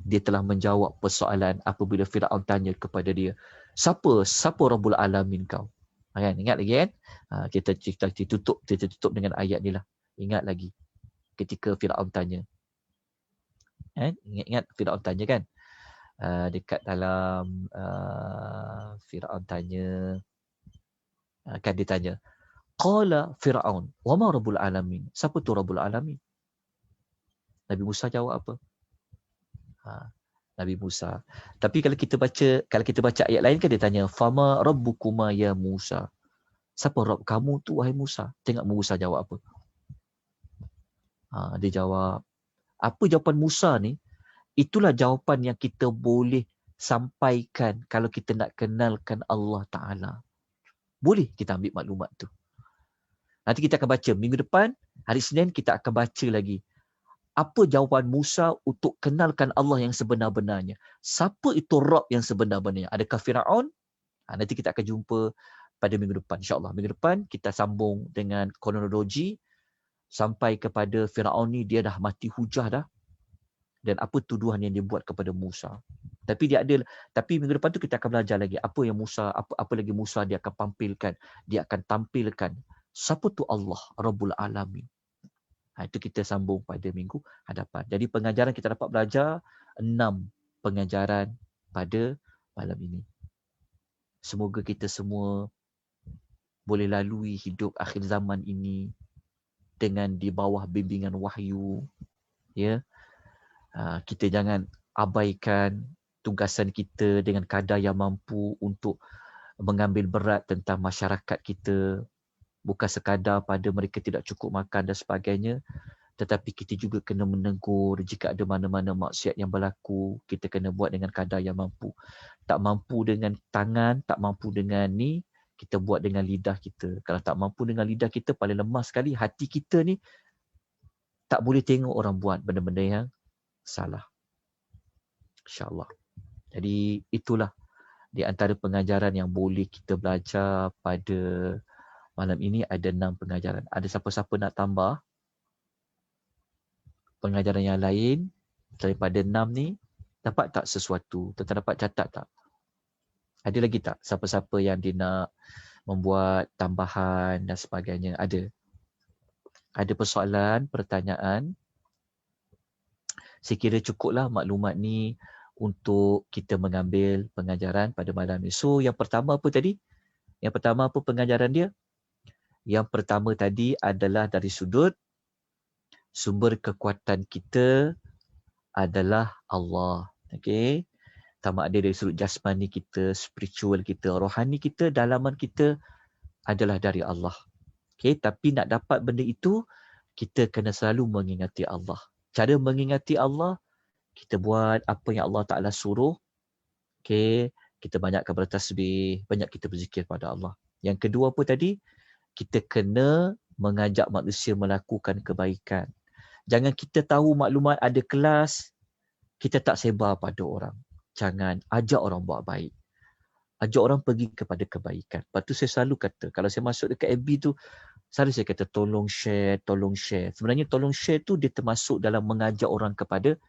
dia telah menjawab persoalan apabila Firaun tanya kepada dia, Siapa Rabbul Alamin kau? Kan? Ingat lagi kan? Kita tutup dengan ayat ni lah. Ingat lagi. Ketika Firaun tanya. Ingat Firaun tanya kan? Dekat dalam Firaun tanya. Kan dia tanya. Qala Firaun, wa ma Rabbul Alamin? Siapa tu Rabbul Alamin? Nabi Musa jawab apa? Nabi Musa. Tapi kalau kita baca ayat lain kan dia tanya, fama rabbukuma ya Musa? Siapa Rabb kamu tu wahai Musa? Tengok Musa jawab apa? Dia jawab, apa jawapan Musa ni? Itulah jawapan yang kita boleh sampaikan kalau kita nak kenalkan Allah Ta'ala. Boleh kita ambil maklumat tu. Nanti kita akan baca minggu depan, hari Senin kita akan baca lagi. Apa jawapan Musa untuk kenalkan Allah yang sebenar-benarnya? Siapa itu Rabb yang sebenar-benarnya? Adakah Firaun? Nanti kita akan jumpa pada minggu depan. InsyaAllah minggu depan kita sambung dengan kronologi sampai kepada Firaun ni, dia dah mati hujah dah. Dan apa tuduhan yang dia buat kepada Musa. Tapi minggu depan tu kita akan belajar lagi apa yang Musa, apa lagi Musa dia akan pampilkan. Dia akan tampilkan siapa tu Allah Rabbul Alamin. Itu kita sambung pada minggu hadapan. Jadi pengajaran kita dapat belajar 6 pengajaran pada malam ini. Semoga kita semua boleh lalui hidup akhir zaman ini dengan di bawah bimbingan wahyu. Ya. Kita jangan abaikan tugasan kita dengan kadar yang mampu untuk mengambil berat tentang masyarakat kita. Bukan sekadar pada mereka tidak cukup makan dan sebagainya. Tetapi kita juga kena menegur jika ada mana-mana maksiat yang berlaku. Kita kena buat dengan kadar yang mampu. Tak mampu dengan tangan, tak mampu dengan ni, kita buat dengan lidah kita. Kalau tak mampu dengan lidah kita, paling lemah sekali. Hati kita ni tak boleh tengok orang buat benda-benda yang salah. InsyaAllah. Jadi itulah di antara pengajaran yang boleh kita belajar pada malam ini. Ada 6 pengajaran. Ada siapa-siapa nak tambah pengajaran yang lain daripada 6 ni? Dapat tak sesuatu? Tuan dapat catat tak? Ada lagi tak siapa-siapa yang dia nak membuat tambahan dan sebagainya? Ada? Ada persoalan, pertanyaan? Saya kira cukuplah maklumat ni untuk kita mengambil pengajaran pada malam ni. So yang pertama apa tadi? Yang pertama apa pengajaran dia? Yang pertama tadi adalah dari sudut sumber kekuatan kita adalah Allah. Okey. Sama ada dari sudut jasmani kita, spiritual kita, rohani kita, dalaman kita adalah dari Allah. Okey, tapi nak dapat benda itu, kita kena selalu mengingati Allah. Cara mengingati Allah, kita buat apa yang Allah Ta'ala suruh. Okey, kita banyakkan bertasbih, banyak kita berzikir pada Allah. Yang kedua apa tadi? Kita kena mengajak manusia melakukan kebaikan. Jangan kita tahu maklumat ada kelas, kita tak sebar pada orang. rancangan, ajak orang buat baik. Ajak orang pergi kepada kebaikan. Lepas tu saya selalu kata, kalau saya masuk dekat FB tu, selalu saya kata tolong share, tolong share. Sebenarnya tolong share tu dia termasuk dalam mengajak orang kepada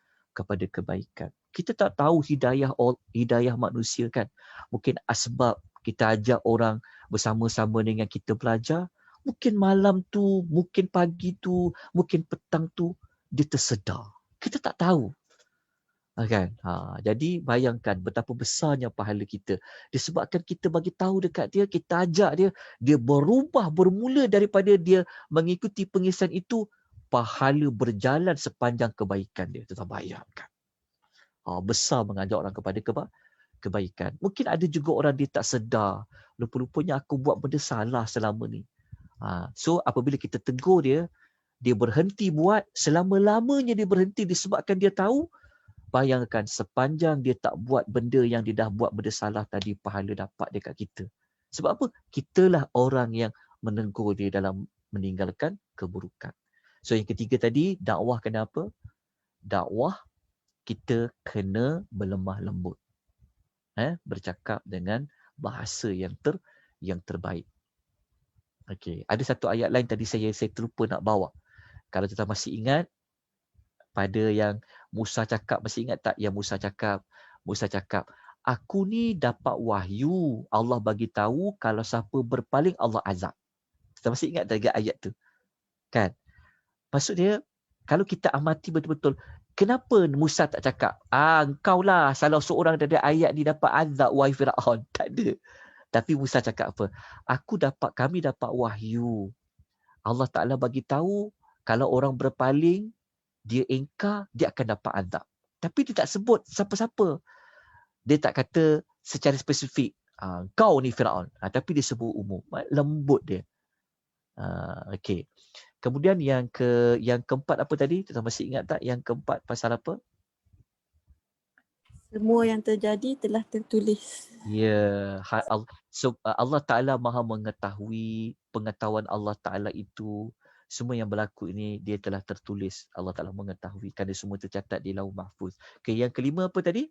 kebaikan. Kita tak tahu hidayah manusia kan. Mungkin asbab kita ajak orang bersama-sama dengan kita belajar, mungkin malam tu, mungkin pagi tu, mungkin petang tu dia tersedar. Kita tak tahu. Kan? Jadi bayangkan betapa besarnya pahala kita. Disebabkan kita bagi tahu dekat dia, kita ajak dia, dia berubah bermula daripada dia mengikuti pengisahan itu, pahala berjalan sepanjang kebaikan dia. Tuan bayangkan. Besar mengajak orang kepada kebaikan. Mungkin ada juga orang dia tak sedar. Lupa-lupanya aku buat benda salah selama ni. So apabila kita tegur dia, dia berhenti buat, selama-lamanya dia berhenti disebabkan dia tahu. Bayangkan sepanjang dia tak buat benda yang dia dah buat benda salah tadi, pahala dapat dekat kita. Sebab apa? Kitalah orang yang menegur dia dalam meninggalkan keburukan. So yang ketiga tadi, dakwah kena apa? Dakwah kita kena berlemah lembut. Bercakap dengan bahasa yang terbaik. Okey, ada satu ayat lain tadi saya terlupa nak bawa. Kalau kita masih ingat, pada yang Musa cakap, masih ingat tak yang Musa cakap? Musa cakap, aku ni dapat wahyu, Allah bagi tahu kalau siapa berpaling Allah azab. Kita masih ingat tak ayat tu? Kan? Maksud dia, kalau kita amati betul-betul, kenapa Musa tak cakap, engkau lah salah seorang dari ayat ni dapat azab wahai Firaun. Tak ada. Tapi Musa cakap apa? Kami dapat wahyu. Allah Ta'ala bagi tahu kalau orang berpaling, dia ingkar, dia akan dapat azab. Tapi dia tak sebut siapa-siapa. Dia tak kata secara spesifik, kau ni Firaun. Tapi dia sebut umum. Lembut dia. Okey. Kemudian yang keempat apa tadi? Kita masih ingat tak yang keempat pasal apa? Semua yang terjadi telah tertulis. Ya. Allah Ta'ala maha mengetahui, pengetahuan Allah Ta'ala itu, semua yang berlaku ini dia telah tertulis. Allah Ta'ala mengetahui kerana semua tercatat di Lauh Mahfuz. Okay, yang kelima apa tadi?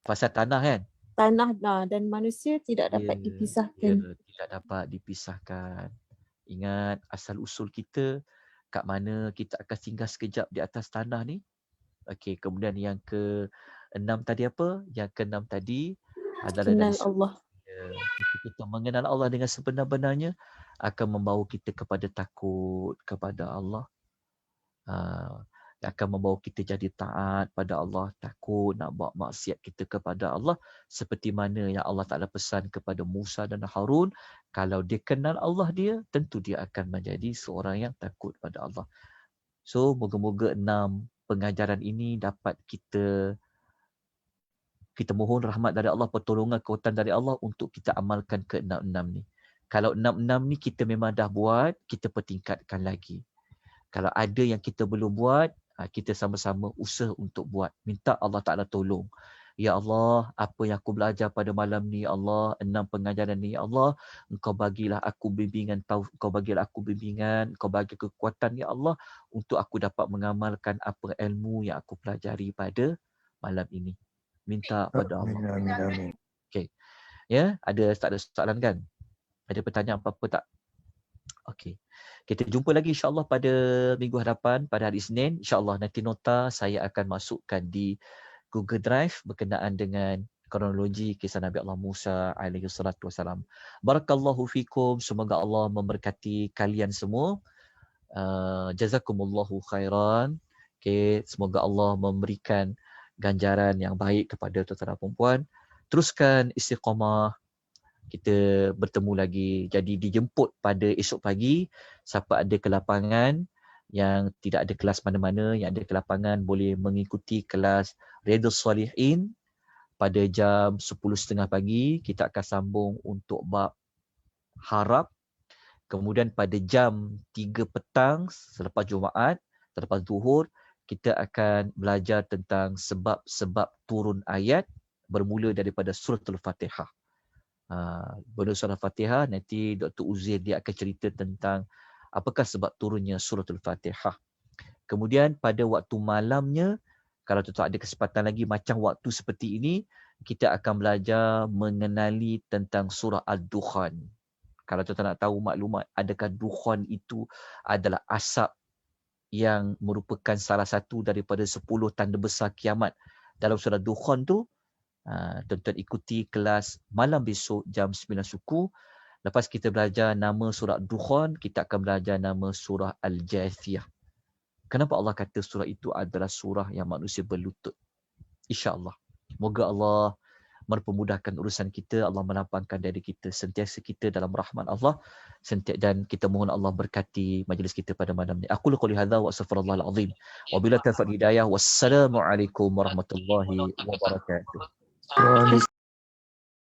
Pasal tanah kan? Tanah dan manusia tidak dapat dipisahkan. Tidak dapat dipisahkan. Ingat asal usul kita, kat mana kita akan singgah sekejap di atas tanah ni. Okey, kemudian yang ke-6 tadi apa? Yang ke-6 tadi adalah Kenal Allah. Kita mengenal Allah dengan sebenar-benarnya akan membawa kita kepada takut kepada Allah. Akan membawa kita jadi taat pada Allah, takut nak buat maksiat kita kepada Allah, seperti mana yang Allah Ta'ala pesan kepada Musa dan Harun, kalau dia kenal Allah dia, tentu dia akan menjadi seorang yang takut pada Allah. So moga-moga 6 pengajaran ini dapat kita mohon rahmat dari Allah, pertolongan kekuatan dari Allah untuk kita amalkan ke 6 ni. Kalau 6 ni kita memang dah buat, kita pertingkatkan lagi. Kalau ada yang kita belum buat, kita sama-sama usaha untuk buat. Minta Allah Ta'ala tolong. Ya Allah, apa yang aku belajar pada malam ni, ya Allah, 6 pengajaran ni, ya Allah, Engkau bagilah aku bimbingan, Engkau bagilah aku bimbingan, Engkau bagi kekuatan, ya Allah, untuk aku dapat mengamalkan apa ilmu yang aku pelajari pada malam ini. Minta pada Allah. Amin. Okey. Ya, tak ada soalan kan? Ada pertanyaan apa-apa tak? Okey. Kita jumpa lagi insya-Allah pada minggu hadapan, pada hari Isnin. Insya-Allah nanti nota saya akan masukkan di Google Drive berkenaan dengan kronologi kisah Nabi Allah Musa alaihi salatu wasalam. Barakallahu fikum. Semoga Allah memberkati kalian semua. Jazakumullahu khairan. Okey, semoga Allah memberikan ganjaran yang baik kepada tuan-tuan dan puan-puan. Teruskan istiqamah. Kita bertemu lagi. Jadi dijemput pada esok pagi. Siapa ada ke lapangan yang tidak ada kelas mana-mana, yang ada ke lapangan boleh mengikuti kelas Riyadhus Shalihin pada jam 10.30 pagi. Kita akan sambung untuk bab harap. Kemudian pada jam 3 petang selepas Jumaat, selepas zuhur, kita akan belajar tentang sebab-sebab turun ayat bermula daripada suratul Fatihah. Bermula surah Fatihah, nanti Dr. Uzair dia akan cerita tentang apakah sebab turunnya suratul Fatihah. Kemudian pada waktu malamnya, Kalau tuan-tuan ada kesempatan lagi macam waktu seperti ini, kita akan belajar mengenali tentang surah Ad-Dukhan. Kalau tuan-tuan nak tahu maklumat, adakah dukhan itu adalah asap yang merupakan salah satu daripada 10 tanda besar kiamat. Dalam surah Dukhan tu, tuan-tuan ikuti kelas malam besok jam 9 suku. Lepas kita belajar nama surah Dukhan, kita akan belajar nama surah Al-Jathiyah. Kenapa Allah kata surah itu adalah surah yang manusia berlutut? InsyaAllah. Moga Allah mempermudahkan urusan kita, Allah melapangkan diri kita, sentiasa kita dalam rahmat Allah, dan kita mohon Allah berkati majlis kita pada malam ni. Aku qouli hadza wa astaghfirullahal azim. Wa bila taufiq hidayah. Wassalamualaikum warahmatullahi wabarakatuh.